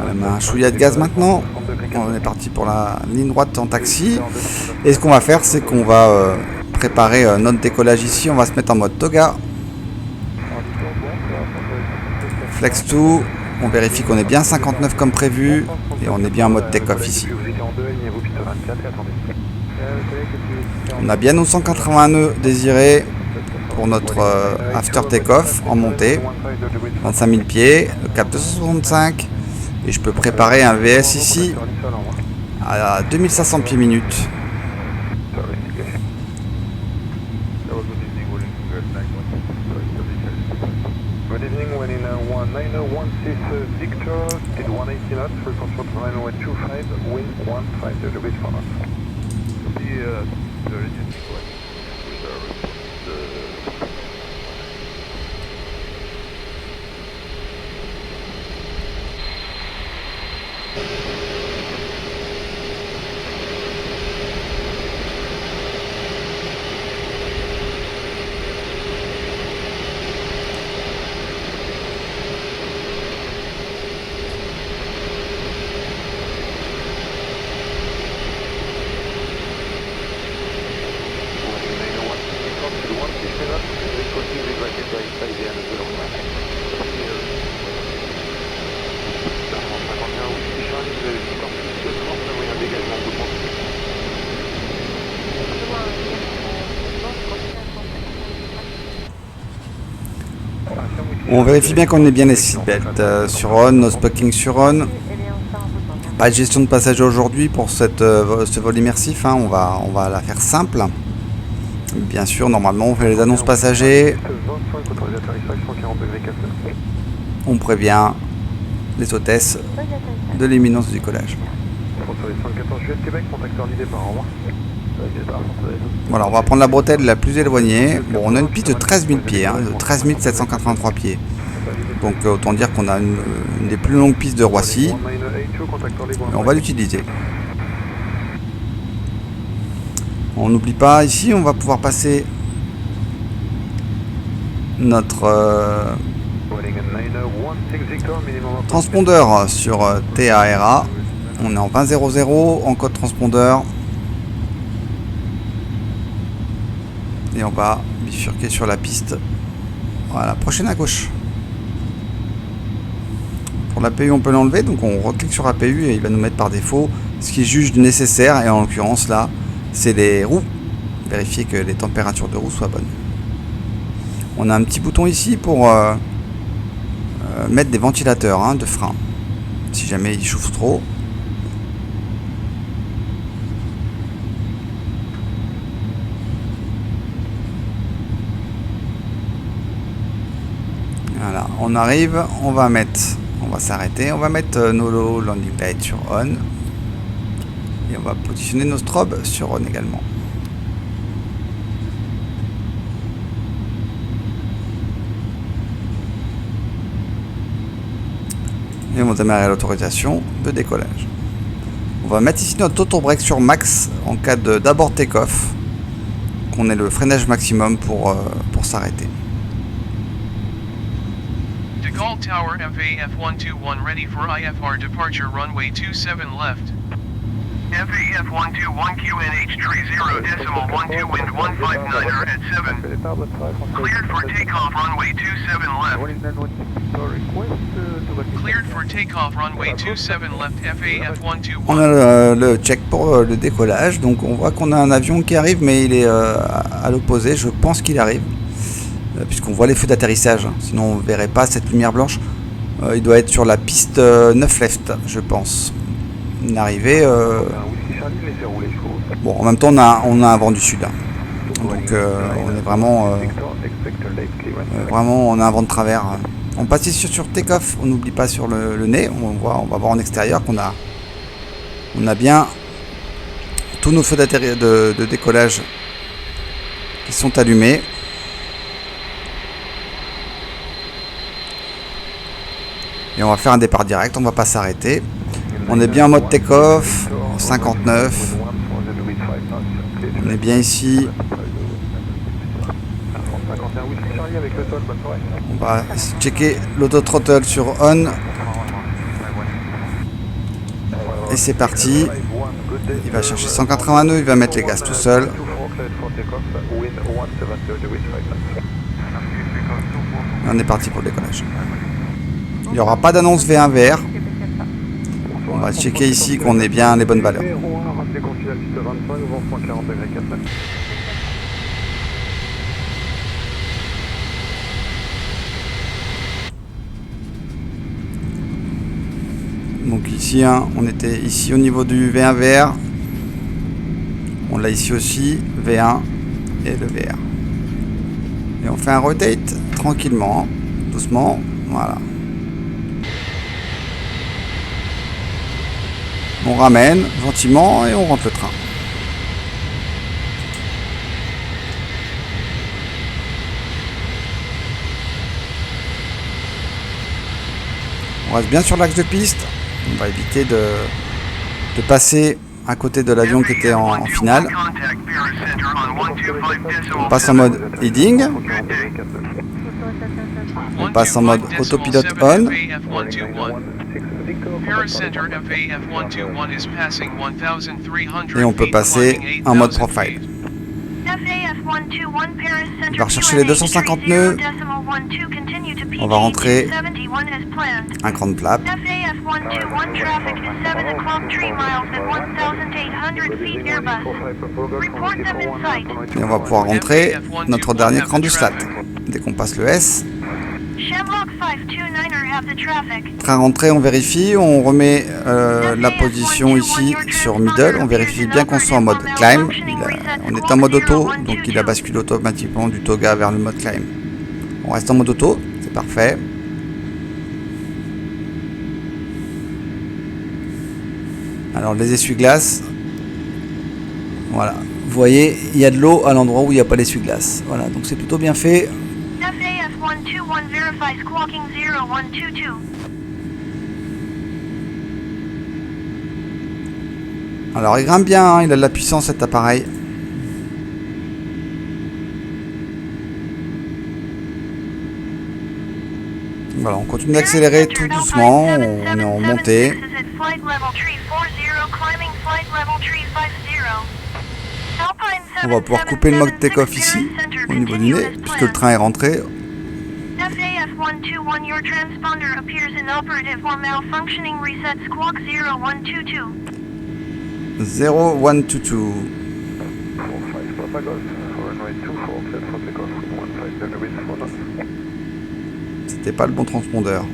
A: On met un chouïa de gaz maintenant. On est parti pour la ligne droite en taxi. Et ce qu'on va faire, c'est qu'on va préparer notre décollage ici. On va se mettre en mode toga. Flex 2. On vérifie qu'on est bien 59 comme prévu. Et on est bien en mode take-off ici. On a bien nos 180 nœuds désirés pour notre after take-off en montée. 25 000 pieds, le cap 265. Et je peux préparer un VS ici à 2500 pieds minutes.
D: Good evening, when in 19016 Victor, speed 180 knots, frequency of runway 25, wind 150 degrees for knots.
A: On vérifie bien qu'on est bien les seatbelts sur on, nos spocking sur on. Pas de gestion de passagers aujourd'hui pour ce vol immersif, hein. On va la faire simple. Bien sûr, normalement on fait les annonces passagers. On prévient les hôtesses de l'imminence du décollage. Voilà, on va prendre la bretelle la plus éloignée. Bon, on a une piste de 13 000 pieds, hein, de 13 783 pieds. Donc autant dire qu'on a une des plus longues pistes de Roissy. Et on va l'utiliser. On n'oublie pas, ici on va pouvoir passer notre transpondeur sur TARA. On est en 20.00 en code transpondeur. Et on va bifurquer sur la piste. Voilà, prochaine à gauche. Pour l'APU, on peut l'enlever, donc on reclique sur APU et il va nous mettre par défaut ce qu'il juge nécessaire. Et en l'occurrence, là, c'est les roues. Vérifier que les températures de roues soient bonnes. On a un petit bouton ici pour mettre des ventilateurs de frein. Si jamais il chauffe trop. Voilà, on arrive, on va s'arrêter, on va mettre nos landing lights sur on et on va positionner nos strobes sur on également. Et on va démarrer l'autorisation de décollage. On va mettre ici notre auto break sur max en cas d'abord take-off, qu'on ait le freinage maximum pour s'arrêter.
B: De Gaulle Tower FAF 121 ready for IFR departure runway 27 left.
C: FAF 121 QNH 30.12 wind 159er at 7. Cleared for takeoff runway 27 left.
B: Cleared for takeoff runway 27 left FAF 121.
A: On a le check pour le décollage, donc on voit qu'on a un avion qui arrive, mais il est à l'opposé. Je pense qu'il arrive, puisqu'on voit les feux d'atterrissage, sinon on ne verrait pas cette lumière blanche. Il doit être sur la piste 9 left, je pense. Une arrivée. Bon, en même temps, on a un vent du sud. Donc, on est vraiment, on a un vent de travers. On passe ici sur take-off. On n'oublie pas sur le nez. On va voir en extérieur qu'on a bien tous nos feux de décollage qui sont allumés. Et on va faire un départ direct. On va pas s'arrêter. On est bien en mode take-off, 59. On est bien ici. On va checker l'auto-throttle sur on. Et c'est parti. Il va chercher 180 nœuds, il va mettre les gaz tout seul. Et on est parti pour le décollage. Il n'y aura pas d'annonce V1 VR. On va checker ici qu'on ait bien les bonnes valeurs. Donc ici, on était ici au niveau du V1 VR. On l'a ici aussi, V1 et le VR. Et on fait un rotate tranquillement, doucement, voilà. On ramène gentiment et on rentre le train. On reste bien sur l'axe de piste. On va éviter de passer à côté de l'avion qui était en finale. On passe en mode heading. On passe en mode autopilote on. Et on peut passer en mode profile. On va rechercher les 250 nœuds. On va rentrer un grand flap. Et on va pouvoir rentrer notre dernier cran du slat. Dès qu'on passe le S. Train rentré, on vérifie, on remet la position ici sur middle, on vérifie bien qu'on soit en mode climb. On est en mode auto, donc il a basculé automatiquement du toga vers le mode climb. On reste en mode auto, c'est parfait. Alors les essuie-glaces, voilà, vous voyez, il y a de l'eau à l'endroit où il n'y a pas l'essuie-glace. Voilà, donc c'est plutôt bien fait. Alors il grimpe bien, il a de la puissance cet appareil. Voilà, on continue d'accélérer tout doucement, on est en montée. On va pouvoir couper le mode take-off ici, au niveau du nez, puisque le train est rentré.
C: FAF 121, your transponder appears inoperative or malfunctioning. Reset squawk 0122.
A: 0122.
D: 45 Papa Golf, runway 24, cleared for takeoff with 15 degrees for knots.
A: C'était pas le bon transpondeur.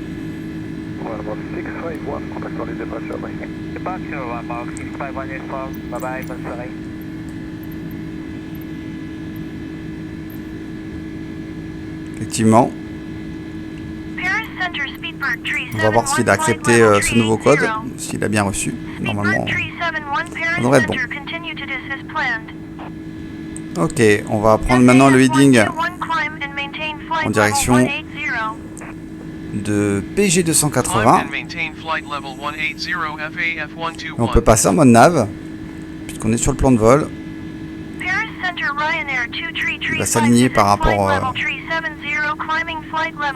D: Runway 651, contact on les departure, bye.
E: Departure, Mark 651 uniform. Bye bye, bonne soirée.
A: Effectivement. On va voir s'il a accepté ce nouveau code, s'il a bien reçu. Normalement, ça devrait être bon. Ok, on va prendre maintenant le heading en direction de PG280. On peut passer en mode nav, puisqu'on est sur le plan de vol. Il va s'aligner par rapport au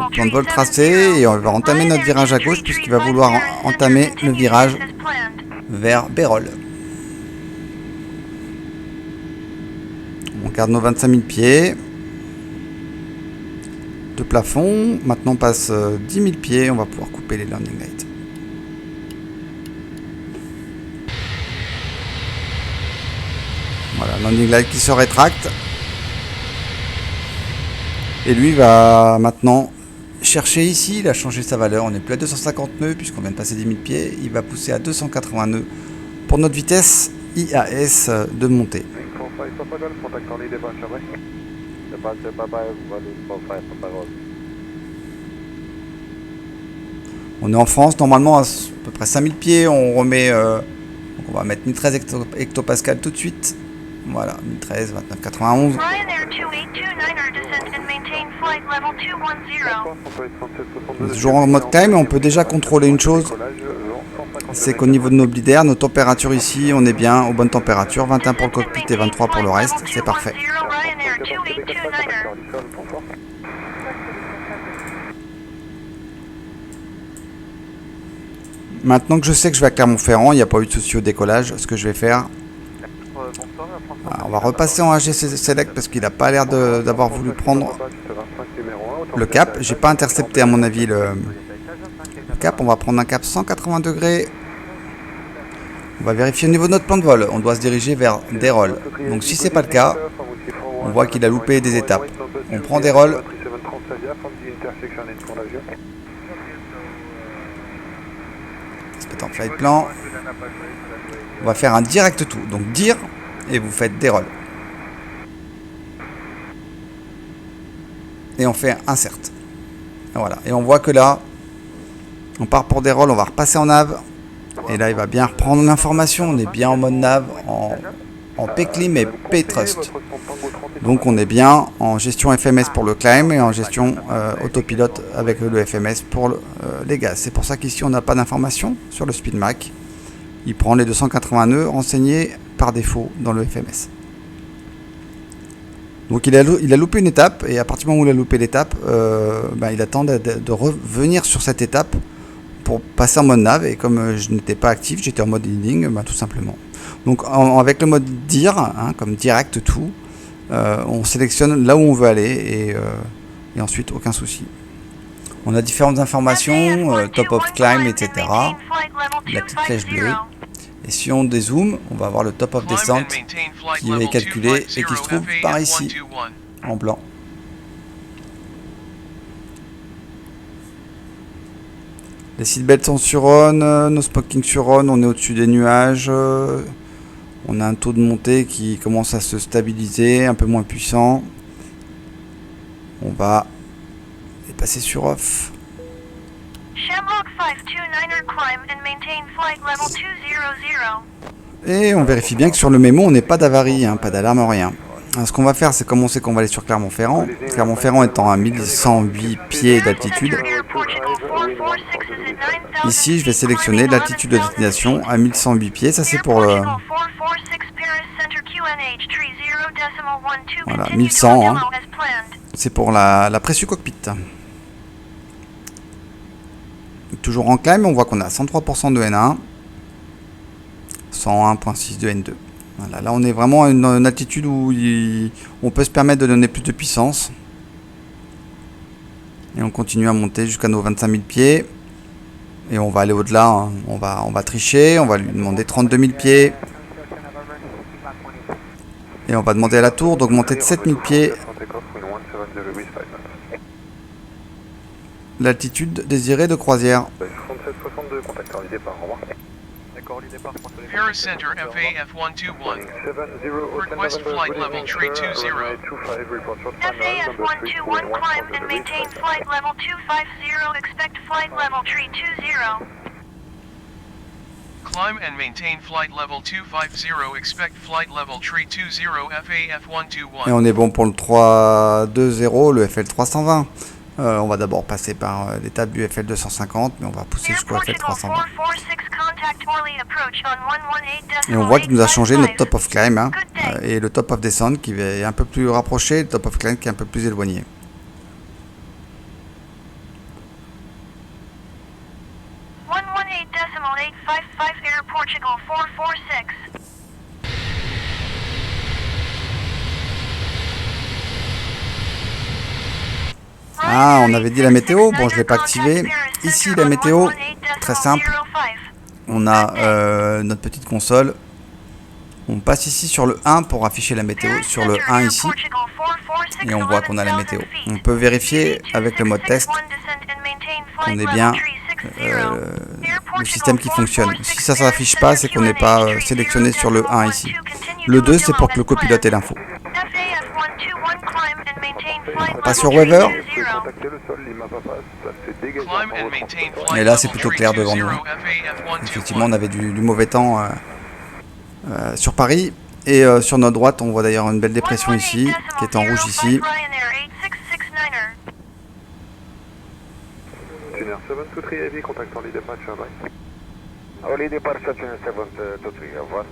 A: plan de vol tracé et on va entamer notre virage à gauche puisqu'il va vouloir entamer le virage vers Bérol. On garde nos 25 000 pieds de plafond. Maintenant on passe 10 000 pieds, on va pouvoir couper les landing lights. Voilà, landing light qui se rétracte. Et lui va maintenant chercher ici, il a changé sa valeur, on n'est plus à 250 nœuds puisqu'on vient de passer 10 000 pieds, il va pousser à 280 nœuds pour notre vitesse IAS de montée. On est en France, normalement à peu près 5000 pieds, on remet, donc on va mettre 1013 hectopascal tout de suite. Voilà, 1013, 29, 91. On est toujours en mode climb, mais on peut déjà contrôler une chose, c'est qu'au niveau de nos blidaires, nos températures ici, on est bien aux bonnes températures, 21 pour le cockpit et 23 pour le reste, c'est parfait. Maintenant que je sais que je vais à Clermont-Ferrand, il n'y a pas eu de souci au décollage, ce que je vais faire, on va repasser en AG Select parce qu'il n'a pas l'air d'avoir voulu prendre le cap. J'ai pas intercepté à mon avis le cap. On va prendre un cap 180 degrés. On va vérifier au niveau de notre plan de vol. On doit se diriger vers Dérol. Donc si c'est pas le cas, on voit qu'il a loupé des étapes. On prend Dérol. Se mettre en flight plan. On va faire un direct tout. Donc dire et vous faites Dérol. Et on fait insert. Et voilà. Et on voit que là, on part pour Dérol, on va repasser en nav. Et là, il va bien reprendre l'information. On est bien en mode nav, en P-Clim et P-Trust. Donc on est bien en gestion FMS pour le climb et en gestion autopilote avec le FMS pour les gaz. C'est pour ça qu'ici, on n'a pas d'information sur le SpeedMac. Il prend les 280 nœuds renseignés par défaut dans le FMS. Donc il a loupé une étape et à partir du moment où il a loupé l'étape, il attend de revenir sur cette étape pour passer en mode nav et comme je n'étais pas actif, j'étais en mode leading, tout simplement. Donc avec le mode dire, comme direct tout, on sélectionne là où on veut aller et ensuite aucun souci. On a différentes informations, top of climb, etc. La petite flèche bleue. Et si on dézoome, on va avoir le top of descent qui est calculé et qui se trouve par ici, en blanc. Les seatbelts sont sur on, nos spockings sur on, on est au-dessus des nuages. On a un taux de montée qui commence à se stabiliser, un peu moins puissant. On va les passer sur off. Et on vérifie bien que sur le mémo, on n'est pas d'avarie, pas d'alarme, rien. Alors, ce qu'on va faire, c'est comme on sait qu'on va aller sur Clermont-Ferrand. Clermont-Ferrand étant à 1108 pieds d'altitude. Ici, je vais sélectionner l'altitude de destination à 1108 pieds. Ça, c'est pour le... Voilà, 1100. C'est pour la pressu cockpit. Toujours en climb, on voit qu'on a 103% de N1, 101.6 de N2. Voilà, là on est vraiment à une altitude où on peut se permettre de donner plus de puissance. Et on continue à monter jusqu'à nos 25 000 pieds. Et on va aller au-delà, hein. On va tricher, on va lui demander 32 000 pieds. Et on va demander à la tour d'augmenter de 7 000 pieds l'altitude désirée de croisière.
D: 67-62, contact early départ, au revoir.
E: D'accord, les départs,
B: Paris Center FAF 121.
D: 70,
B: Request flight level tree 20.
C: FAF 121, climb and maintain flight level 250, expect flight level tree 20.
B: Climb and maintain flight level 250, expect flight level tree 20 FAF
A: Et
B: 121.
A: on est bon pour le 320, le FL 320. On va d'abord passer par l'étape du FL 250, mais on va pousser
C: Air
A: jusqu'au FL
C: Portugal
A: 320.
C: 446, contact Orly approach on 118.8.
A: Et on voit qu'il nous a changé notre top of climb, hein,
C: Good day.
A: et le top of descent qui est un peu plus rapproché, le top of climb qui est un peu plus éloigné.
C: 118.855 Air Portugal 446.
A: Ah, on avait dit la météo, bon je l'ai pas activé. Ici la météo, très simple, on a notre petite console. On passe ici sur le 1 pour afficher la météo, sur le 1 ici, et on voit qu'on a la météo. On peut vérifier avec le mode test qu'on est bien le système qui fonctionne. Si ça ne s'affiche pas, c'est qu'on n'est pas sélectionné sur le 1 ici. Le 2, c'est pour que le copilote ait l'info. On passe sur Weather.
D: Contactez le sol, Lima Papa, ça s'est dégagé.
B: Climb and maintain flight
A: Et là, c'est
B: level
A: plutôt
B: tree
A: clair devant
B: 20
A: nous.
B: FAF
A: Effectivement, on
B: 121.
A: avait du mauvais temps sur Paris. Et sur notre droite, on voit d'ailleurs une belle dépression ici, qui est en rouge ici.
D: Tuner 723 Heavy, contact early departure, bye.
E: Early departure, 723, au revoir.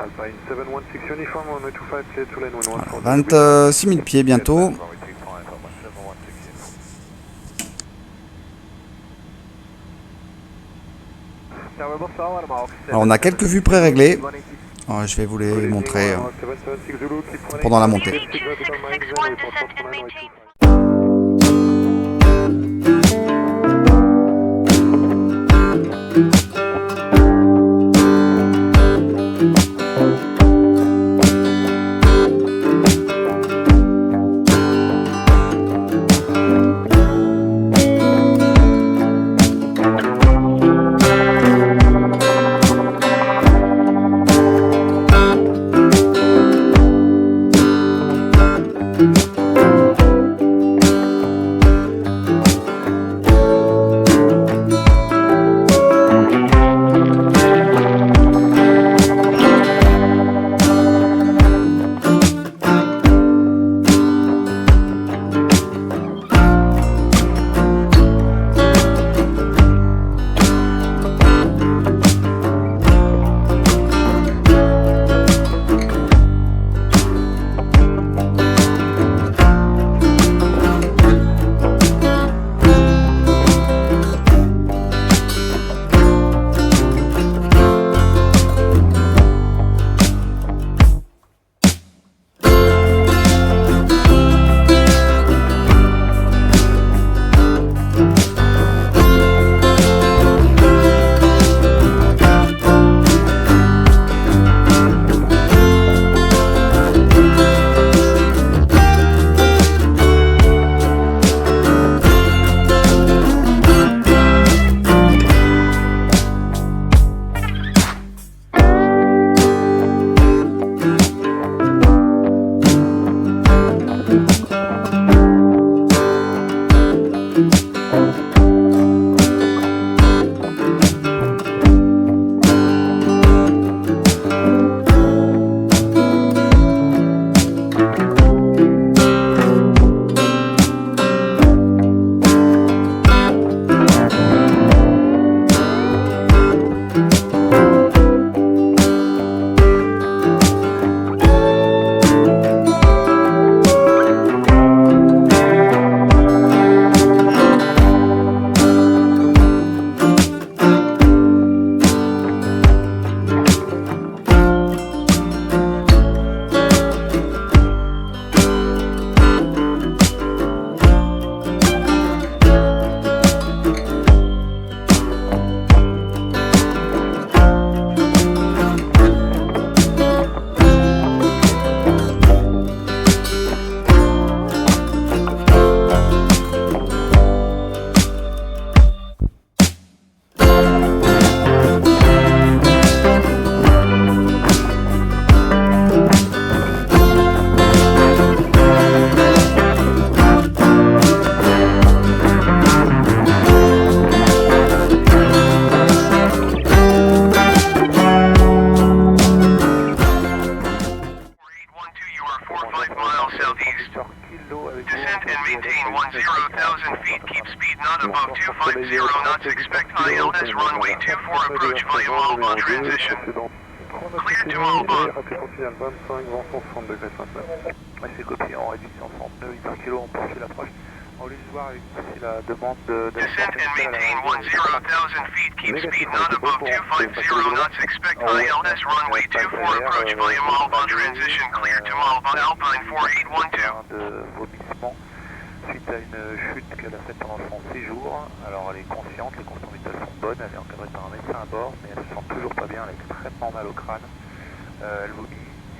D: Alpine 716 uniform, 125, clear to lane 114.
A: 26 000 pieds bientôt. Alors on a quelques vues pré-réglées. Alors, je vais vous les montrer
D: 776 Zulu, keep running.
A: pendant la montée.
C: 2661 descend and maintain. miles southeast. Descend and maintain 10,000 feet. Keep speed not above 250 knots. Expect ILS runway 24 approach via Malba transition. Clear to Malba.
D: Rappelez continental 25, vent 160 degrés 59.
E: C'est copié, on réduit 139, 800 kg, on poursuit l'approche. On lui voir si la demande de...
C: Descend and maintain 10,000 feet. Keep speed not above 250 knots. Expect ILS runway 24 approach via Malba transition. Clear to Malba Alpine 4812.
E: de vomissement suite à une chute qu'elle a faite pendant son séjour. Alors elle est consciente, les conditions vitales sont bonnes, elle est encadrée par un médecin à bord, mais elle se sent toujours pas bien, elle a extrêmement mal au crâne. Elle vomit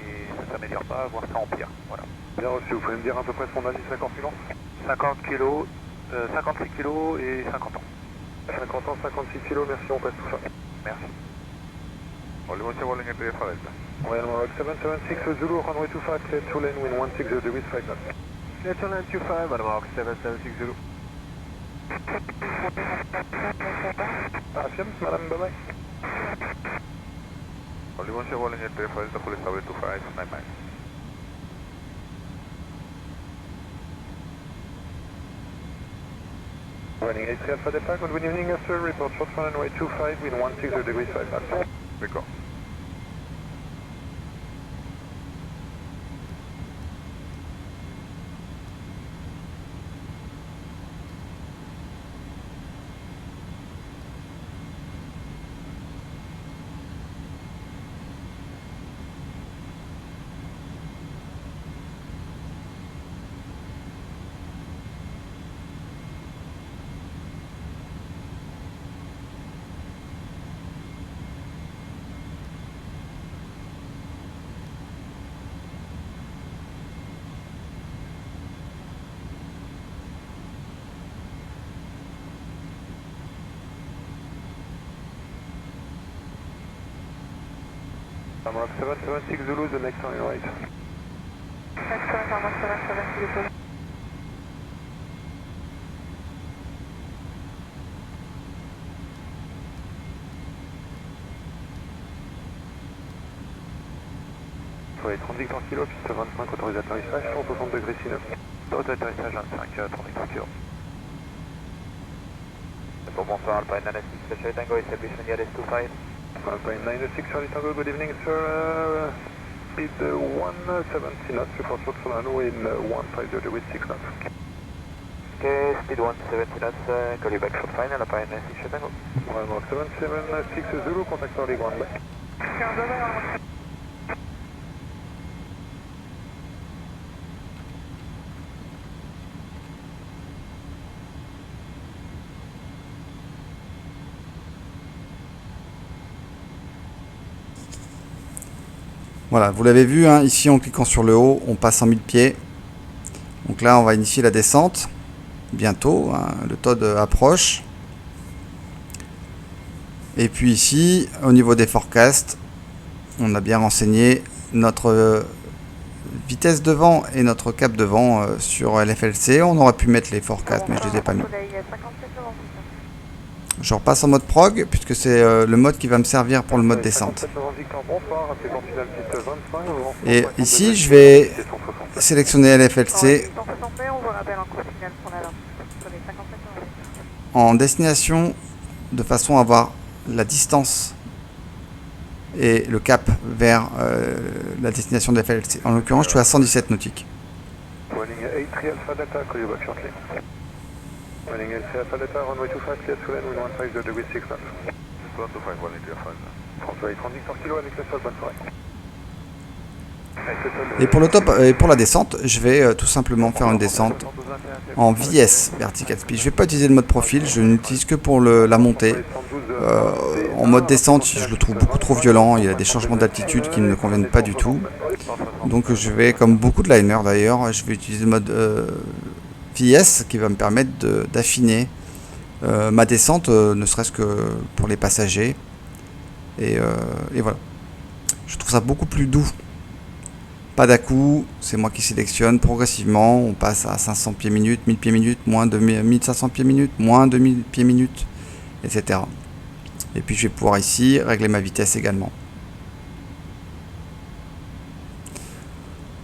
E: et ça s'améliore pas, voire ça empire. Voilà.
D: Bien reçu, vous pouvez me dire à peu près son âge, 50 kg
E: 50 kg, 56 kg et 50 ans.
D: 50 ans, 56 kg, merci, on passe tout ça.
E: Merci.
D: Royal Maroc 776 Zulu, runway 25, clear to lane, wind 160 degrees 5 knots.
E: Clear to lane 25, Royal Maroc 776 Zulu.
D: Affirme, madame, bye bye. Running 83 Alpha Delta, good evening, sir. Report short runway 25, wind 160 degrees 5 knots.
F: D'accord.
D: Maroc 776 Zulu, the next on your right.
C: Excellent, Maroc 776 Zulu.
D: Soyez 30 victoires kilo, piste 25, autorisé atterrissage, 160 degrés 6
E: Haute atterrissage 25, 30 kg. Bonsoir, Alpine 96, Charlie Tango, establishment nearest 25.
D: Alpine 96 Charlie Tango, good evening, sir. Speed 170 knots, report short for runway in 150 degrees 6 knots.
E: Okay, speed 170 knots, call you back short final, Alpine 96, Charlie Tango.
D: Royal Maroc 776 Zulu, contact early ground back.
A: Voilà, vous l'avez vu, hein, ici en cliquant sur le haut, on passe en 1000 pieds. Donc là, on va initier la descente. Bientôt, hein, le Todd approche. Et puis ici, au niveau des forecasts, on a bien renseigné notre vitesse de vent et notre cap de vent sur LFLC. On aurait pu mettre les forecasts, mais je ne les ai pas mis. Je repasse en mode prog, puisque c'est le mode qui va me servir pour le mode descente. Et ici, je vais sélectionner LFLC en destination, de façon à avoir la distance et le cap vers la destination de LFLC. En l'occurrence, je suis à 117 nautiques.
D: Running LC Alpha Delta, runway 25, clear to land, wind 150 degrees 6 knots.
F: 125, 185.
D: François, 30 victoires kilo avec le sol, bonne soirée.
A: Et pour le top et pour la descente, je vais tout simplement faire une descente en VS, Vertical Speed. Je ne vais pas utiliser le mode profil, je n'utilise que pour la montée. En mode descente, je le trouve beaucoup trop violent, il y a des changements d'altitude qui ne me conviennent pas du tout. Donc je vais, comme beaucoup de liners d'ailleurs, je vais utiliser le mode VS qui va me permettre d'affiner ma descente, ne serait-ce que pour les passagers. Et voilà. Je trouve ça beaucoup plus doux. Pas d'à-coup, c'est moi qui sélectionne progressivement. On passe à 500 pieds minutes, 1000 pieds minutes, moins de 1500 pieds minutes, moins de 1000 pieds minutes, etc. Et puis je vais pouvoir ici régler ma vitesse également.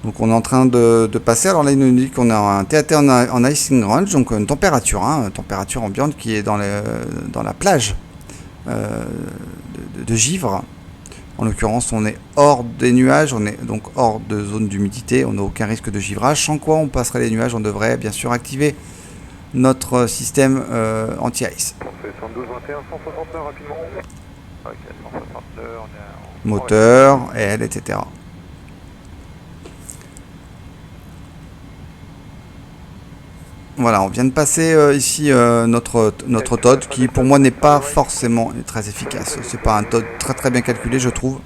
A: Donc on est en train de passer, alors là il nous dit qu'on a un TAT en icing range, donc une température, hein, température ambiante qui est dans la plage de givre. En l'occurrence on est hors des nuages, on est donc hors de zone d'humidité, on n'a aucun risque de givrage, sans quoi on passerait les nuages, on devrait bien sûr activer notre système anti-ice.
D: 112, 21, 169 rapidement.
E: Ok, 162, on est
A: Moteur, aile, etc. Voilà, on vient de passer ici notre TOD qui pour moi n'est pas forcément très efficace. C'est pas un TOD très bien calculé je trouve.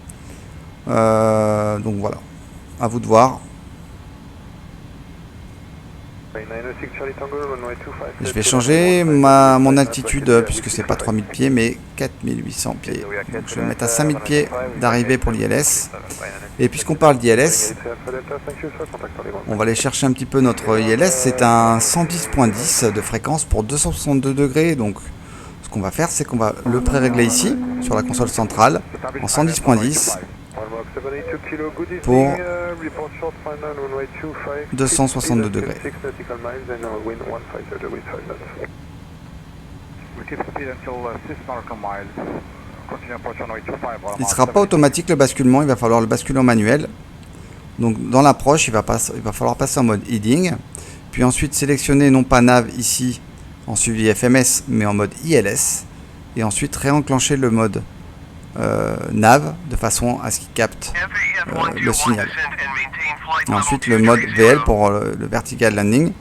A: Donc voilà, à vous de voir. Je vais changer mon altitude puisque c'est pas 3000 pieds mais 4800 pieds. Donc je vais mettre à 5000 pieds d'arrivée pour l'ILS. Et puisqu'on parle d'ILS, on va aller chercher un petit peu notre ILS. C'est un 110.10 de fréquence pour 262 degrés. Donc ce qu'on va faire, c'est qu'on va le pré-régler ici sur la console centrale en 110.10 pour 262 degrés. Il ne sera pas automatique le basculement, il va falloir le basculer en manuel. Donc dans l'approche, il va falloir passer en mode heading, puis ensuite sélectionner non pas nav ici en suivi FMS, mais en mode ILS, et ensuite réenclencher le mode nav de façon à ce qu'il capte le signal. Et ensuite le mode VL pour le vertical landing.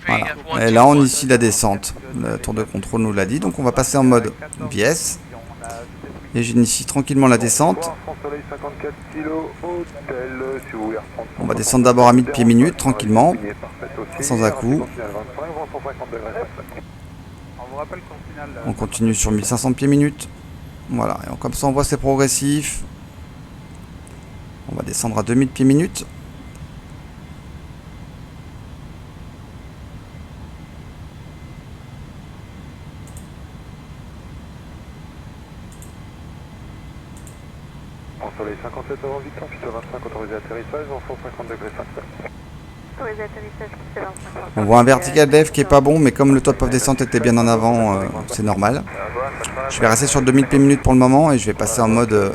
A: Voilà. Et là on initie la descente. Le tour de contrôle nous l'a dit. Donc on va passer en mode VS. Et j'initie tranquillement la descente. On va descendre d'abord à 1000 pieds minutes tranquillement, sans à-coup. On continue sur 1500 pieds minutes. Voilà, et comme ça on voit c'est progressif. On va descendre à 2000 pieds minutes.
D: Soleil 57 avant Victor, piste 25 autorisé atterrissage, en 150 degrés 5.
G: Autorisé atterrissage, piste 25.
A: On voit un vertical def qui est pas bon, mais comme le top of descente était bien en avant, c'est normal. Je vais rester sur 2000 pieds minutes pour le moment et je vais passer en mode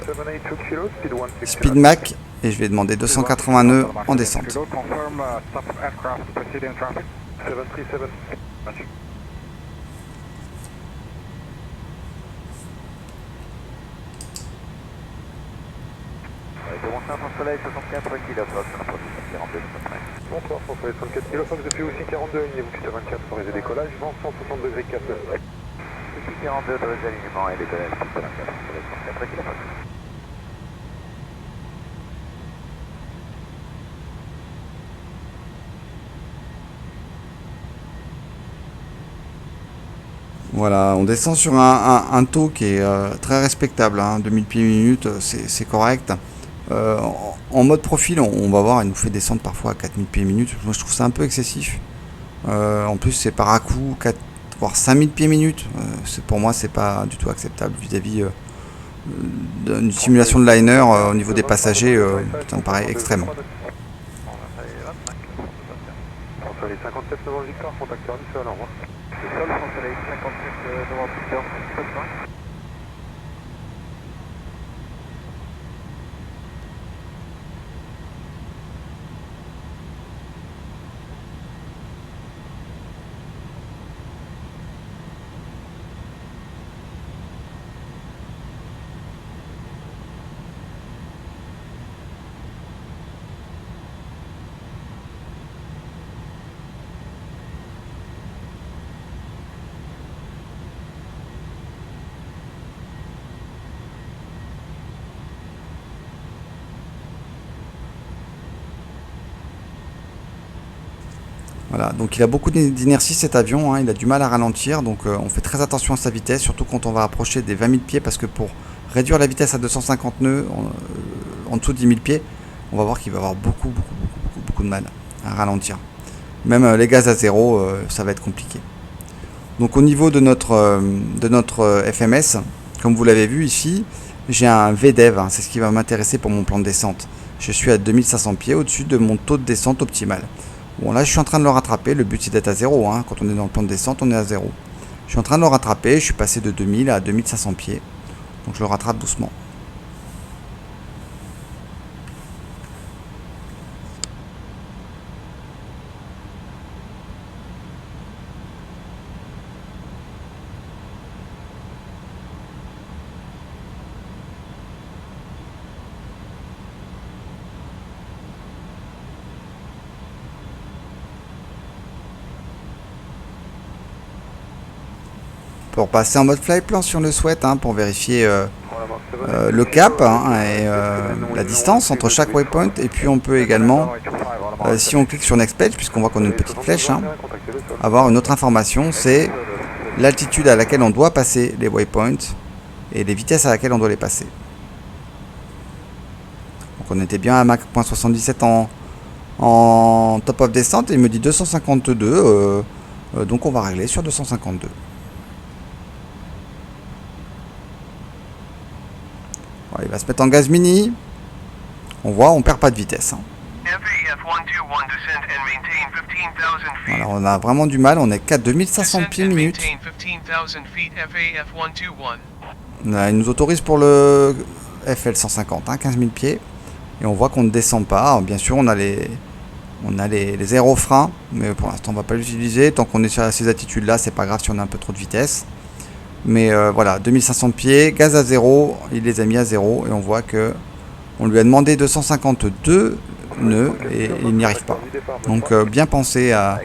A: Speed Mac et je vais demander 280 nœuds en descente.
E: Soleil 64 kg,
D: Bonsoir, Soleil 64 kg, Fox depuis aussi 42, alignez-vous piste 24, autorisé décollage, vent 160 degrés 4.
E: Depuis 42 degrés d'alignement et décollage piste 24, Soleil 64 kg.
A: Voilà, on descend sur un taux qui est très respectable, hein, 2000 pieds minutes, c'est correct. En mode profil, on va voir, il nous fait descendre parfois à 4000 pieds minutes. Moi je trouve ça un peu excessif. En plus c'est par à-coup, voire 5000 pieds minutes. Pour moi c'est pas du tout acceptable vis-à-vis d'une simulation de liner au niveau des passagers. Ça me paraît extrême.
D: Soleil 57 devant Victor, contacteur du sol, au revoir.
E: Soleil 57 devant Victor,
A: Voilà, donc il a beaucoup d'inertie cet avion, hein, il a du mal à ralentir, donc on fait très attention à sa vitesse, surtout quand on va approcher des 20 000 pieds, parce que pour réduire la vitesse à 250 nœuds en dessous de 10 000 pieds, on va voir qu'il va avoir beaucoup de mal à ralentir. Même les gaz à zéro, ça va être compliqué. Donc au niveau de notre FMS, comme vous l'avez vu ici, j'ai un VDEV, hein, c'est ce qui va m'intéresser pour mon plan de descente. Je suis à 2500 pieds au-dessus de mon taux de descente optimal. Bon, là, je suis en train de le rattraper. Le but, c'est d'être à 0. Hein. Quand on est dans le plan de descente, on est à 0. Je suis en train de le rattraper. Je suis passé de 2000 à 2500 pieds. Donc, je le rattrape doucement. Pour passer en mode fly plan si on le souhaite, hein, pour vérifier le cap hein, et la distance entre chaque waypoint. Et puis on peut également, si on clique sur Next Page, puisqu'on voit qu'on a une petite flèche, hein, avoir une autre information, c'est l'altitude à laquelle on doit passer les waypoints et les vitesses à laquelle on doit les passer. Donc on était bien à Mach 0.77 en top of descente et il me dit 252, donc on va régler sur 252. Il va se mettre en gaz mini. On voit, on perd pas de vitesse. Hein. Voilà, on a vraiment du mal. On est qu'à 2500 pieds minutes. Là, il nous autorise pour le FL 150, hein, 15 000 pieds. Et on voit qu'on ne descend pas. Alors, bien sûr, on a les aérofreins, mais pour l'instant, on va pas l'utiliser. Tant qu'on est sur ces attitudes-là, c'est pas grave si on a un peu trop de vitesse. Mais voilà, 2500 pieds, gaz à 0, il les a mis à 0 et on voit que on lui a demandé 252 nœuds et il n'y arrive pas. Donc bien penser à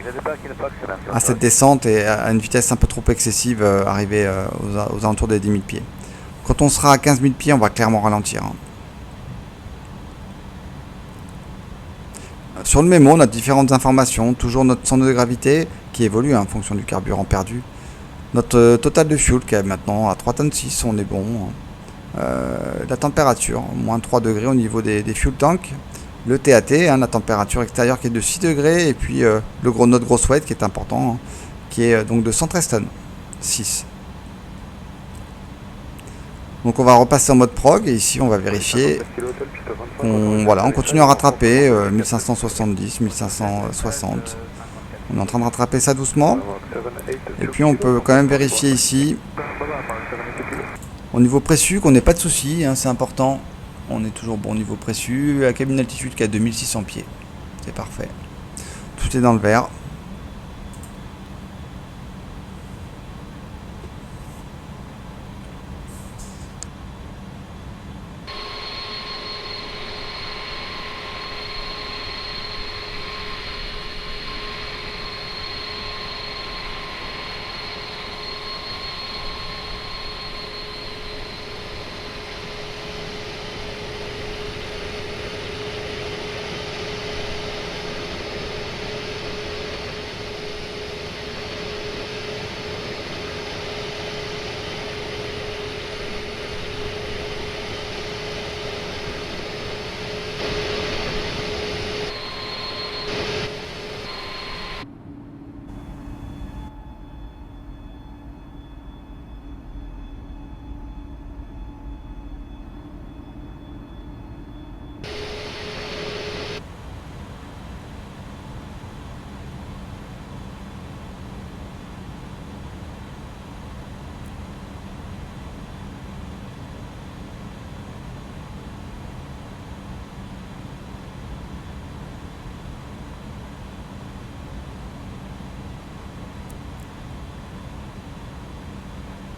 A: cette descente et à une vitesse un peu trop excessive, arriver aux alentours des 10 000 pieds. Quand on sera à 15 000 pieds, on va clairement ralentir. Hein. Sur le mémo, on a différentes informations, toujours notre centre de gravité qui évolue en fonction du carburant perdu. Notre total de fuel qui est maintenant à 3,6 tonnes, on est bon. La température, moins 3 degrés au niveau des fuel tanks. Le TAT, hein, la température extérieure qui est de 6 degrés. Et puis notre gros weight qui est important, hein, qui est donc de 113 tonnes. 6. Donc on va repasser en mode prog. Et ici on va vérifier on continue à rattraper 1570, 1560. On est en train de rattraper ça doucement. Et puis on peut quand même vérifier ici au niveau pressu qu'on n'ait pas de soucis, hein, c'est important. On est toujours bon au niveau pressu. La cabine d'altitude qui est à 2600 pieds. C'est parfait. Tout est dans le vert.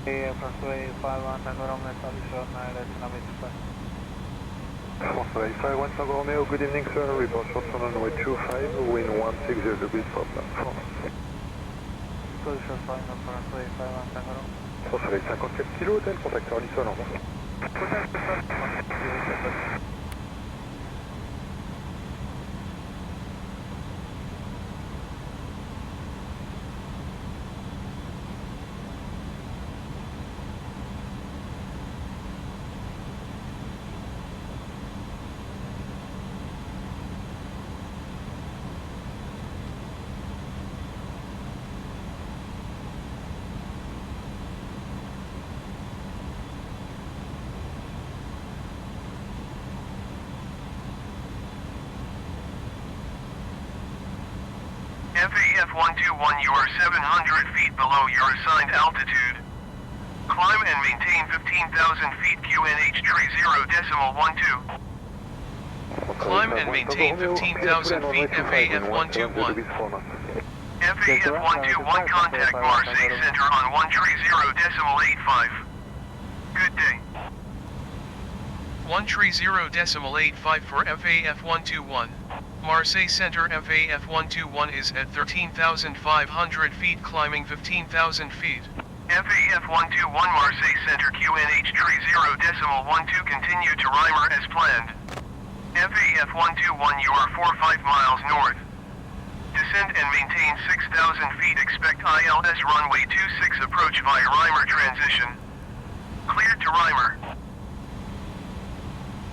E: Frontway 51 Tango Romeo,
D: Frontway 51 Tango Romeo, good evening sir, report short on runway 25, wind 160 degrees for platform.
E: Frontway 51 Tango Romeo.
D: Frontway 54 kg, hôtel, contacteur Lissol, au revoir.
B: FAF 121, you are 700 feet below your assigned altitude. Climb and maintain 15,000 feet QNH tree 0.12. Climb and maintain 15,000 feet FAF 121. FAF 121, contact Marseille Center on 130.85. Good day. 130.85 for FAF 121. Marseille Center FAF 121 is at 13,500 feet, climbing 15,000 feet. FAF 121 Marseille Center QNH tree 0.12, continue to Reimer as planned. FAF 121, you are 45 miles north. Descend and maintain 6,000 feet, expect ILS runway 26 approach via Reimer transition. Cleared to Reimer.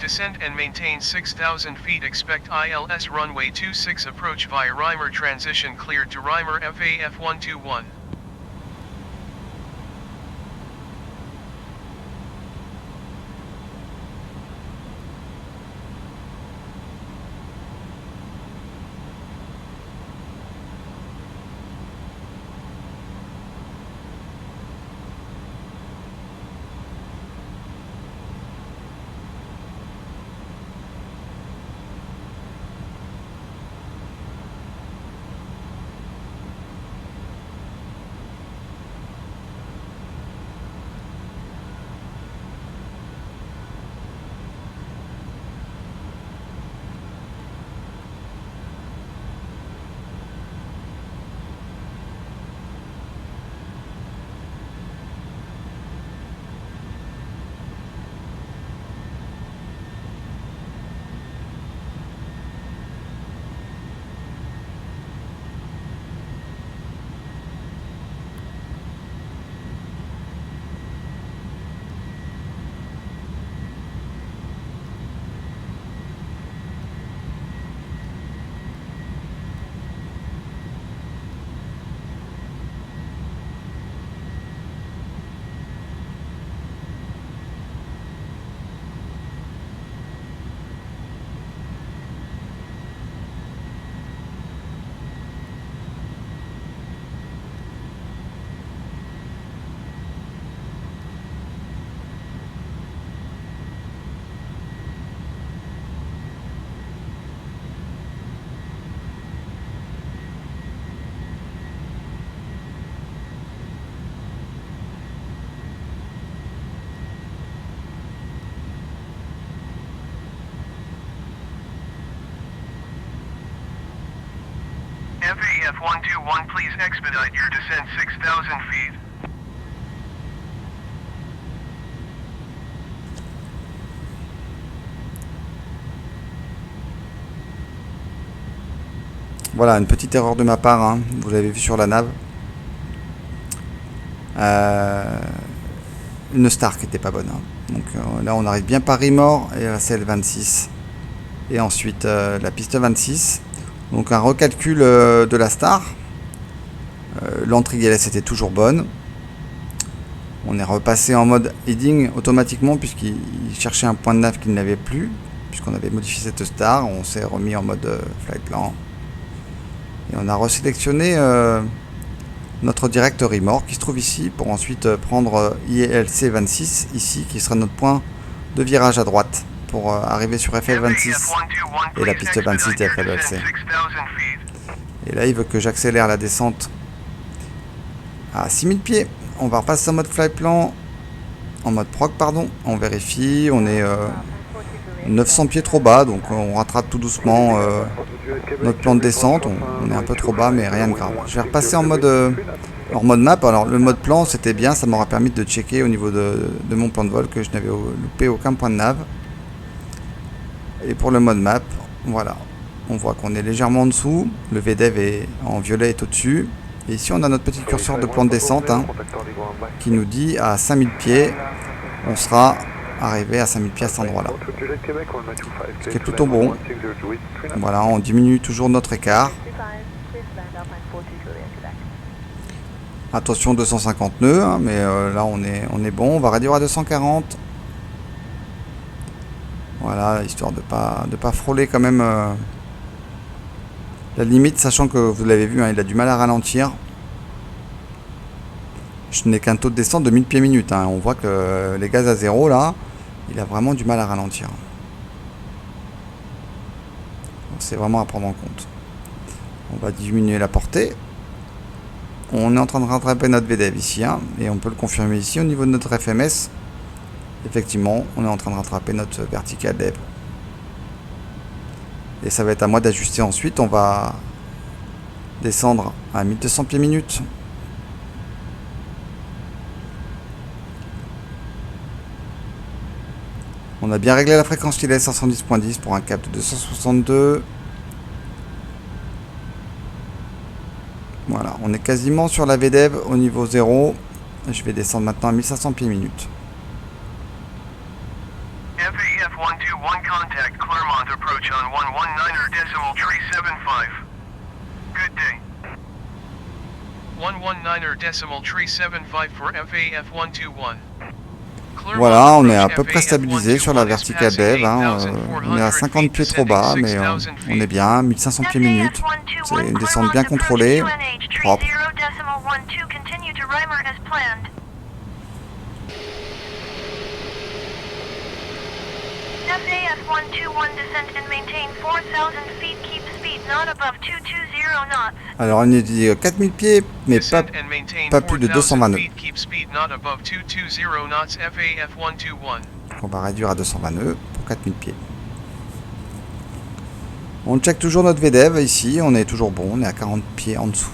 B: Descend and maintain 6,000 feet, expect ILS runway 26 approach via Reimer transition, cleared to Reimer FAF 121. FAF 121, please expedite your descent 6,000 feet.
A: Voilà, une petite erreur de ma part, hein. Vous l'avez vu sur la nav. Une star qui n'était pas bonne. Hein. Donc là, on arrive bien par Rimor et la CL26. Et ensuite la piste 26. Donc un recalcul de la star. L'entrée ILS était toujours bonne. On est repassé en mode heading automatiquement puisqu'il cherchait un point de nav qu'il n'avait plus. Puisqu'on avait modifié cette star. On s'est remis en mode flight plan. Et on a resélectionné notre direct Rimor qui se trouve ici pour ensuite prendre ILC 26 ici qui sera notre point de virage à droite pour arriver sur FL26 et la piste 26 de FLLC. Et là il veut que j'accélère la descente à 6000 pieds. On va repasser en mode flight plan, en mode prog pardon. On vérifie, on est 900 pieds trop bas, donc on rattrape tout doucement notre plan de descente. On est un peu trop bas, mais rien de grave. Je vais repasser en mode map. Alors le mode plan, c'était bien, ça m'aura permis de checker au niveau de mon plan de vol que je n'avais loupé aucun point de nav. Et pour le mode map, voilà, on voit qu'on est légèrement en dessous. Le VDEV est en violet est au-dessus. Et ici, on a notre petit curseur de plan de descente hein, qui nous dit à 5000 pieds, on sera arrivé à 5000 pieds à cet endroit là, ce qui est plutôt bon. Voilà, on diminue toujours notre écart. Attention 250 nœuds hein, mais là on est bon. On va réduire à 240. Voilà, histoire de pas frôler quand même La limite, sachant que vous l'avez vu, hein, il a du mal à ralentir. Je n'ai qu'un taux de descente de 1000 pieds minute. Hein. On voit que les gaz à zéro, là, il a vraiment du mal à ralentir. C'est vraiment à prendre en compte. On va diminuer la portée. On est en train de rattraper notre VDEV ici, hein, et on peut le confirmer ici au niveau de notre FMS. Effectivement, on est en train de rattraper notre vertical dev. Et ça va être à moi d'ajuster ensuite. On va descendre à 1200 pieds minute. On a bien réglé la fréquence qu'il est 510.10 pour un cap de 262. Voilà, on est quasiment sur la VDEV au niveau 0. Je vais descendre maintenant à 1500 pieds minute.
B: FAF 121 contact Clermont approach on 119.375. Good day. 119.375 for FAF 121.
A: Voilà, on est à peu près stabilisé sur la verticale dev. Hein. On est à 50 pieds trop bas, mais on est bien, 1500 pieds minute. C'est une descente bien contrôlée, propre.
G: FAF 121 descend and maintain 4000 feet, keep speed not above 220 knots.
A: Alors on est dit 4000 pieds, mais pas plus de 220 nœuds. On va réduire à 220 nœuds pour 4000 pieds. On check toujours notre VDEV ici, on est toujours bon, on est à 40 pieds en dessous.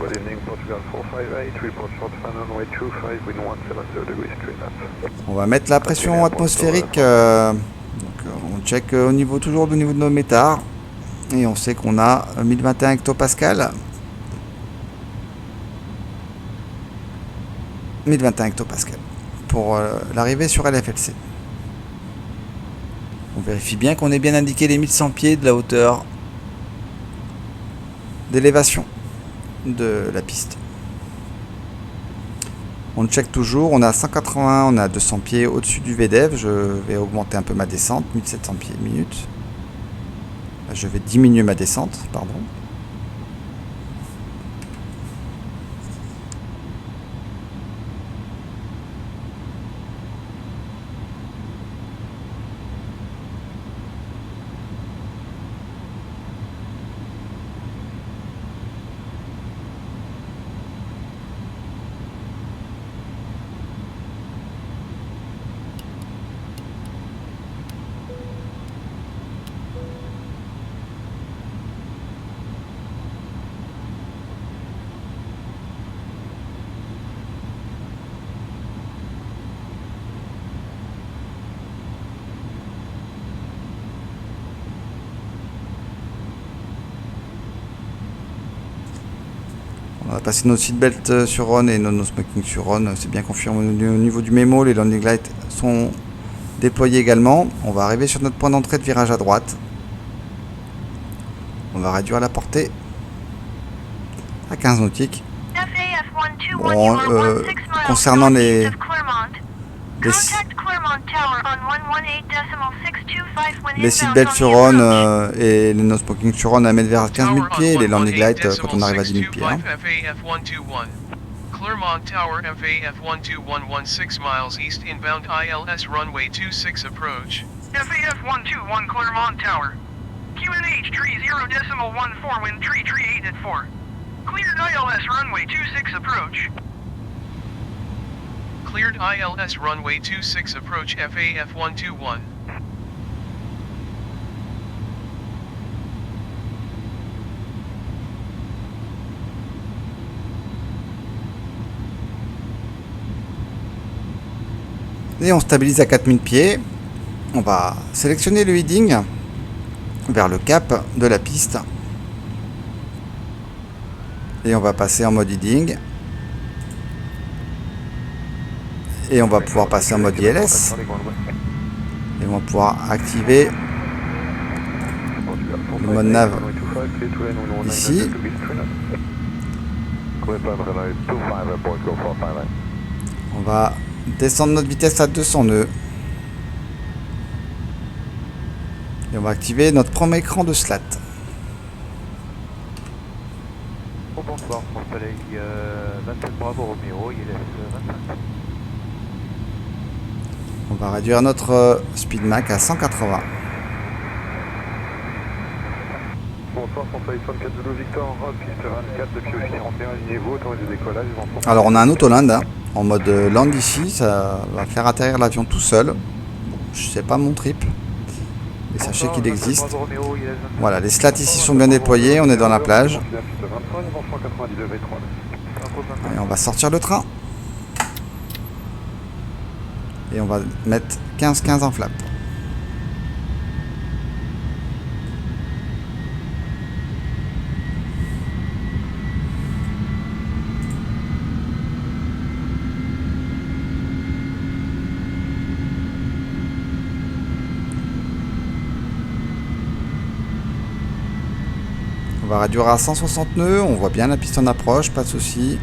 D: Good evening, Portugal 458, report short fan runway 25, wind 170 degrees, 3 knots.
A: On va mettre la pression atmosphérique, donc on check au niveau, toujours au niveau de nos métards, et on sait qu'on a 1021 hectopascal. 1021 hectopascal pour l'arrivée sur LFLC. On vérifie bien qu'on ait bien indiqué les 1100 pieds de la hauteur d'élévation de la piste. On check toujours, on a 180, on a 200 pieds au-dessus du VDEV. Je vais augmenter un peu ma descente, 1700 pieds minute. Je vais diminuer ma descente, pardon. On va passer nos seatbelts sur RON et nos smoking sur RON. C'est bien confirmé au niveau du mémo. Les landing lights sont déployés également. On va arriver sur notre point d'entrée de virage à droite. On va réduire la portée à 15 nautiques. Bon, concernant les seatbelts sur RON et les no smoking sur RON à mettre vers 15 000 pieds, les landing lights quand on arrive à 10 000 pieds. Hein.
B: Clermont Tower FAF 12116 miles east inbound ILS runway 26 approach. FAF 121 Clermont Tower. QNH 30.14 wind 338 at 4. Cleared ILS runway 26 approach. Cleared ILS runway 26 approach FAF 121.
A: Et on stabilise à 4000 pieds. On va sélectionner le heading vers le cap de la piste. Et on va passer en mode heading. Et on va pouvoir passer en mode ILS. Et on va pouvoir activer le mode nav ici. On va descendre notre vitesse à 200 nœuds. Et on va activer notre premier écran de SLAT.
E: Oh, bonsoir, France Soleil, 27 Bravo Romeo, ILS 25.
A: On va réduire notre Speedmax à 180.
D: Bonsoir, François 4 Zulu Victor, piste 24 depuis Office 31, alignez-vous, autorisé décollage.
A: Alors on a un autoland hein, en mode land ici, ça va faire atterrir l'avion tout seul. Bon, je sais pas mon trip, mais sachez qu'il existe. Voilà, les slats ici sont bien déployés, on est dans la plage. Allez, on va sortir le train. Et on va mettre 15-15 en flap. On va réduire à 160 nœuds, on voit bien la piste en approche, pas de souci.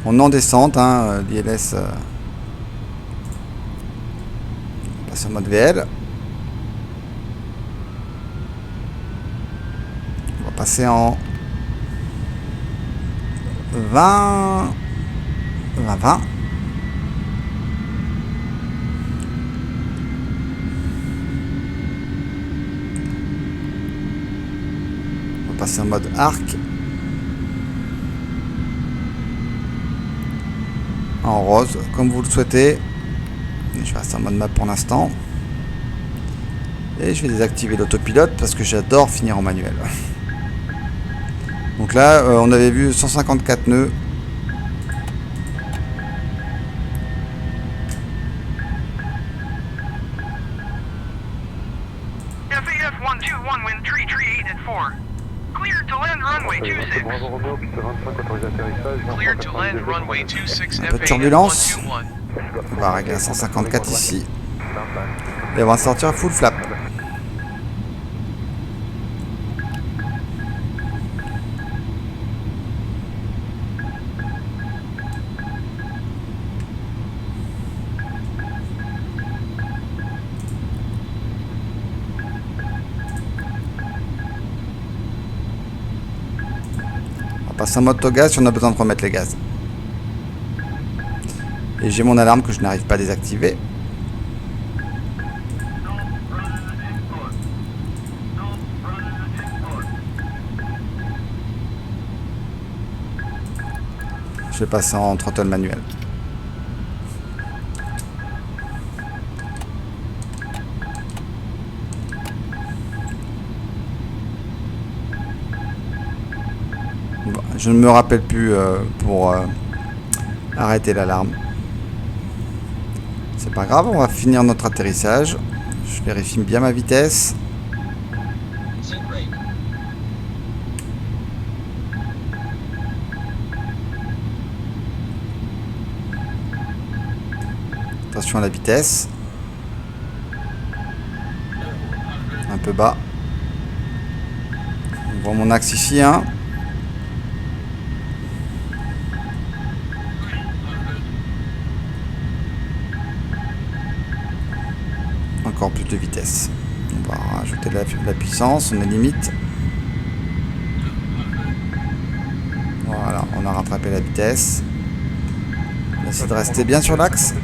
A: On est en descente, hein, l'ILS passe en mode VL. On va passer en 20. On va passer en mode arc. En rose, comme vous le souhaitez. Et je vais rester en mode map pour l'instant. Et je vais désactiver l'autopilote parce que j'adore finir en manuel. Donc là, on avait vu 154 nœuds.
B: FAF 121 wind 338 at 4. Cleared to land runway 26.
D: Bravo Romeo, piste 25, autorisé atterrissage.
B: Cleared to land runway 26
A: Un peu de
B: FAF
A: turbulence.
B: 121.
A: On va régler à 154 ici. Et on va sortir full flap. On passe en mode togaz si on a besoin de remettre les gaz. Et j'ai mon alarme que je n'arrive pas à désactiver. Je vais passer en throttle manuel. Bon, je ne me rappelle plus pour arrêter l'alarme. C'est pas grave, on va finir notre atterrissage. Je vérifie bien ma vitesse. Attention à la vitesse. Un peu bas. On voit mon axe ici, hein. Encore plus de vitesse. On va rajouter de la puissance, on est limite. Voilà, on a rattrapé la vitesse. On essaie de rester bien sur l'axe.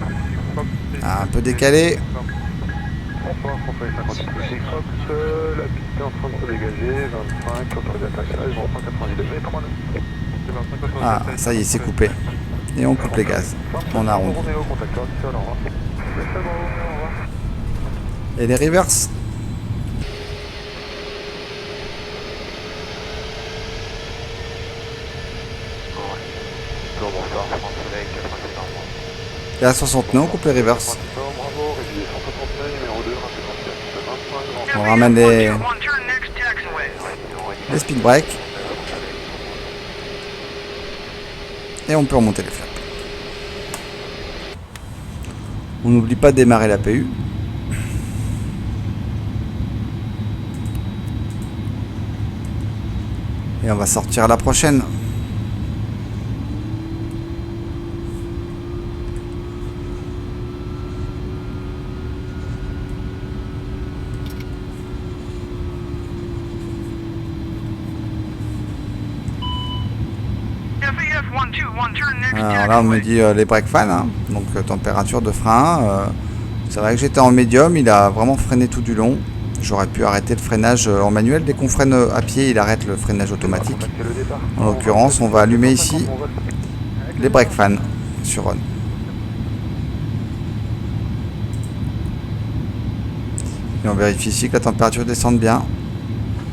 A: Un peu décalé.
D: Bonsoir, François 58 Fox, la piste est en train de se dégager, 25, autorisé atterrissage, 190 degrés, 3 nœuds.
A: Ah, ça y est, c'est coupé. Et on coupe les gaz. On arrondit. Et les reverse.
E: Bonsoir, France Soleil, 87 Normand.
A: Et à 60 nœuds, on coupe les reverse.
D: Bravo, régulier 169, numéro 2, 157, 25,
A: On ramène les
B: One turn next taxiway.
A: speed breaks. Et on peut remonter les flaps. On n'oublie pas de démarrer la PU. Et on va sortir à la prochaine. Alors là, on me dit les brake fans, hein, donc température de frein. C'est vrai que j'étais en médium, il a vraiment freiné tout du long. J'aurais pu arrêter le freinage en manuel. Dès qu'on freine à pied, il arrête le freinage automatique. En l'occurrence, on va allumer ici les brake fans sur on. Et on vérifie ici que la température descende bien.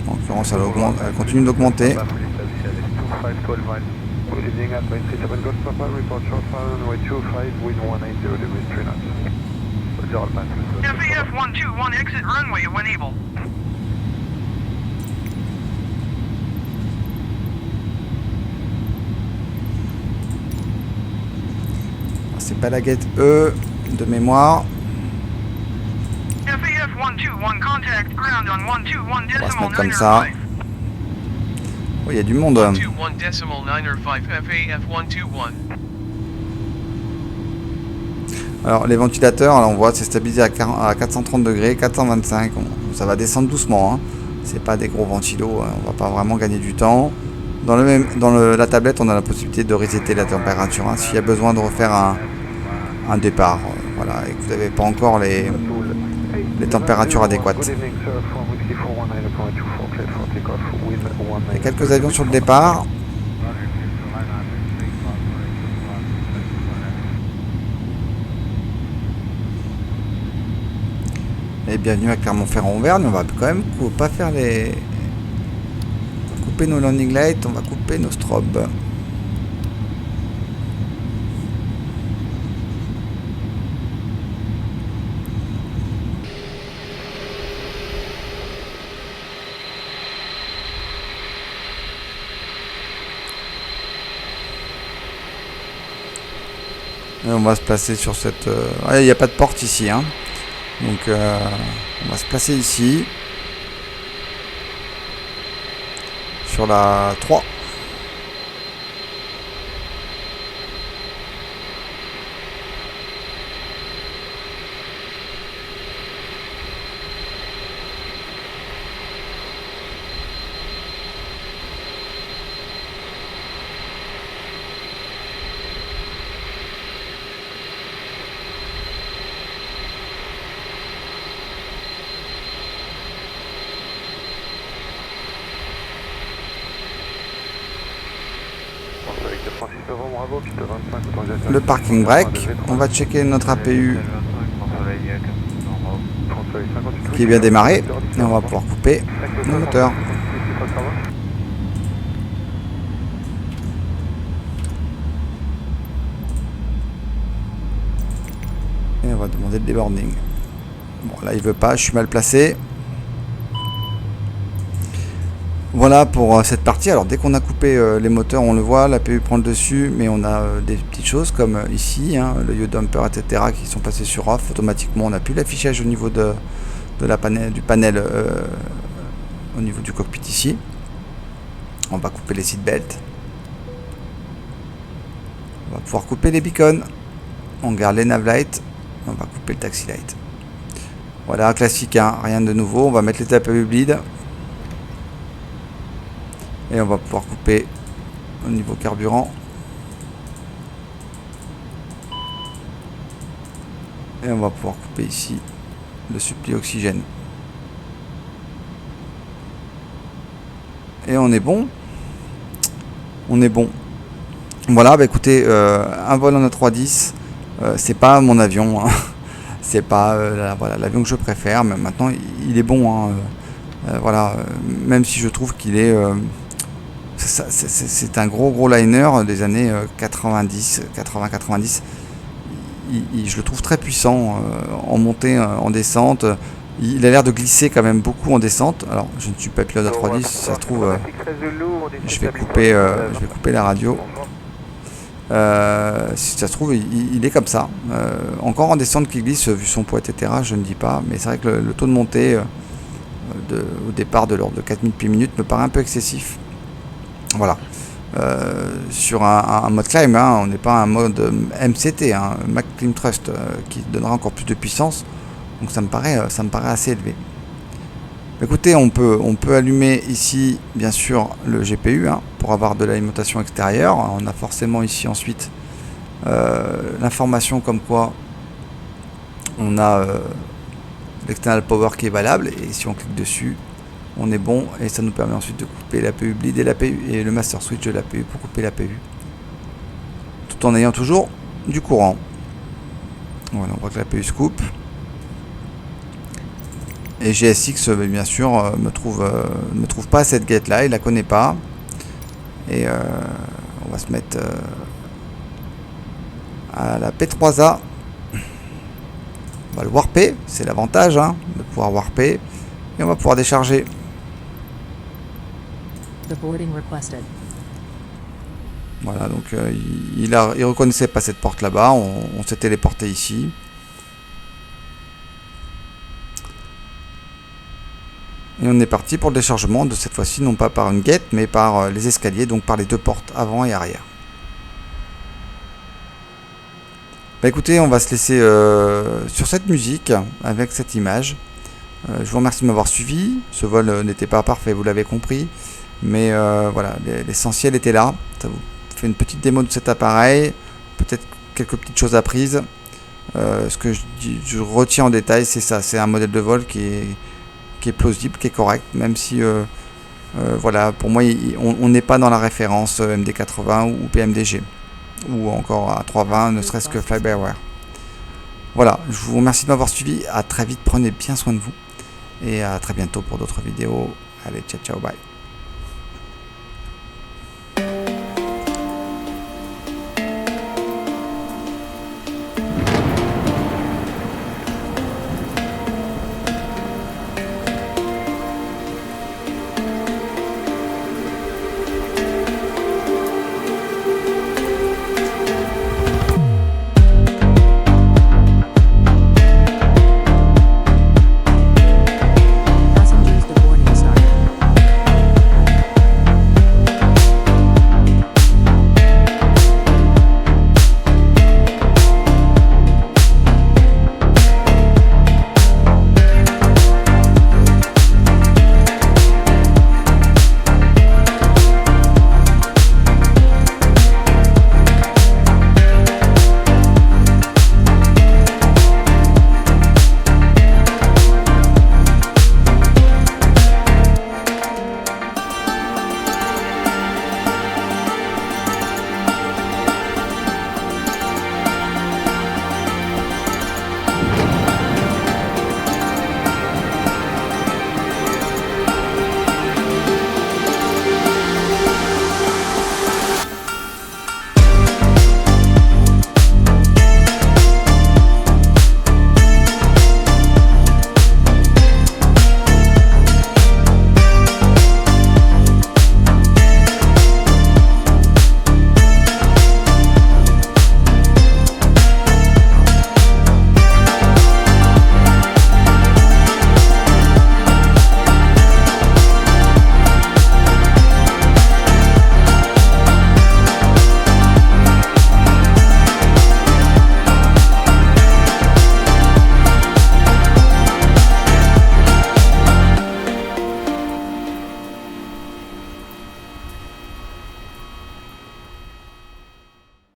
A: En l'occurrence, elle continue d'augmenter.
B: FAF 121 exit runway when able.
A: C'est pas la gate E de mémoire.
B: FAF 121 contact ground on 121
A: On va se
B: decimal
A: mettre comme
B: 9
A: ça. Oh, il y a du monde.
B: 121 decimal 9 FAF 121.
A: Alors les ventilateurs, là, on voit c'est stabilisé à 430 degrés, 425. Ça va descendre doucement. Hein. C'est pas des gros ventilos, hein. On va pas vraiment gagner du temps. Dans la tablette, on a la possibilité de resetter la température. Hein, s'il y a besoin de refaire un départ, voilà, et que vous n'avez pas encore les températures adéquates. Il y a quelques avions sur le départ. Et bienvenue à Clermont-Ferrand-Auvergne. On va quand même pas faire les... couper nos landing lights, on va couper nos strobes. Et on va se placer sur cette... il n'y a pas de porte ici, hein. Donc on va se placer ici. Sur la 3. Le parking brake, on va checker notre APU qui est bien démarré et on va pouvoir couper le moteur. Et on va demander le deboarding. Bon là il veut pas, je suis mal placé. Voilà pour cette partie. Alors dès qu'on a coupé les moteurs, on le voit, l'APU prend le dessus, mais on a des petites choses comme ici, hein, le yaw dumper, etc. qui sont passés sur off. Automatiquement, on n'a plus l'affichage au niveau du panel au niveau du cockpit ici. On va couper les seatbelts. On va pouvoir couper les beacons. On garde les nav lights. On va couper le taxi light. Voilà, classique, hein, rien de nouveau. On va mettre les APU bleed. Et on va pouvoir couper au niveau carburant. Et on va pouvoir couper ici le suppli oxygène. Et on est bon. On est bon. Voilà, bah écoutez, un vol en A310, c'est pas mon avion. Hein. C'est pas voilà, l'avion que je préfère, mais maintenant il est bon. Hein. Voilà, même si je trouve qu'il est... c'est un gros liner des années 90, 80-90. Je le trouve très puissant en montée, en descente. Il a l'air de glisser quand même beaucoup en descente. Alors, je ne suis pas pilote A310, si ça se trouve, je vais couper la radio. Si ça se trouve, il est comme ça. Encore en descente qui glisse, vu son poids, etc., je ne dis pas. Mais c'est vrai que le taux de montée au départ de l'ordre de 4000 pieds minute me paraît un peu excessif. Voilà. Sur un mode climb, hein, on n'est pas un mode MCT, hein, Mac Climb Thrust, qui donnera encore plus de puissance. Donc ça me paraît assez élevé. Écoutez, on peut allumer ici, bien sûr, le GPU hein, pour avoir de l'alimentation extérieure. On a forcément ici ensuite l'information comme quoi on a l'external power qui est valable. Et si on clique dessus, on est bon. Et ça nous permet ensuite de couper l'APU bleed et l'APU et le master switch de l'APU pour couper l'APU. Tout en ayant toujours du courant. Voilà, on voit que l'APU se coupe. Et GSX, bien sûr, ne trouve pas cette gate là, il la connaît pas. Et on va se mettre à la P3A. On va le warper, c'est l'avantage hein, de pouvoir warper. Et on va pouvoir décharger. Voilà, donc il reconnaissait pas cette porte là-bas, on s'est téléporté ici. Et on est parti pour le déchargement de cette fois-ci, non pas par une gate, mais par les escaliers, donc par les deux portes avant et arrière. Bah écoutez, on va se laisser sur cette musique, avec cette image. Je vous remercie de m'avoir suivi. Ce vol n'était pas parfait, vous l'avez compris. Mais voilà, l'essentiel était là. Ça vous fait une petite démo de cet appareil. Peut-être quelques petites choses apprises. Ce que je retiens en détail, c'est ça. C'est un modèle de vol qui est plausible, qui est correct, même si voilà, pour moi on n'est pas dans la référence MD80 ou PMDG ou encore à 320, ne serait-ce que Fly-by-Wire. Voilà, je vous remercie de m'avoir suivi, à très vite, prenez bien soin de vous et à très bientôt pour d'autres vidéos. Allez, ciao ciao, bye.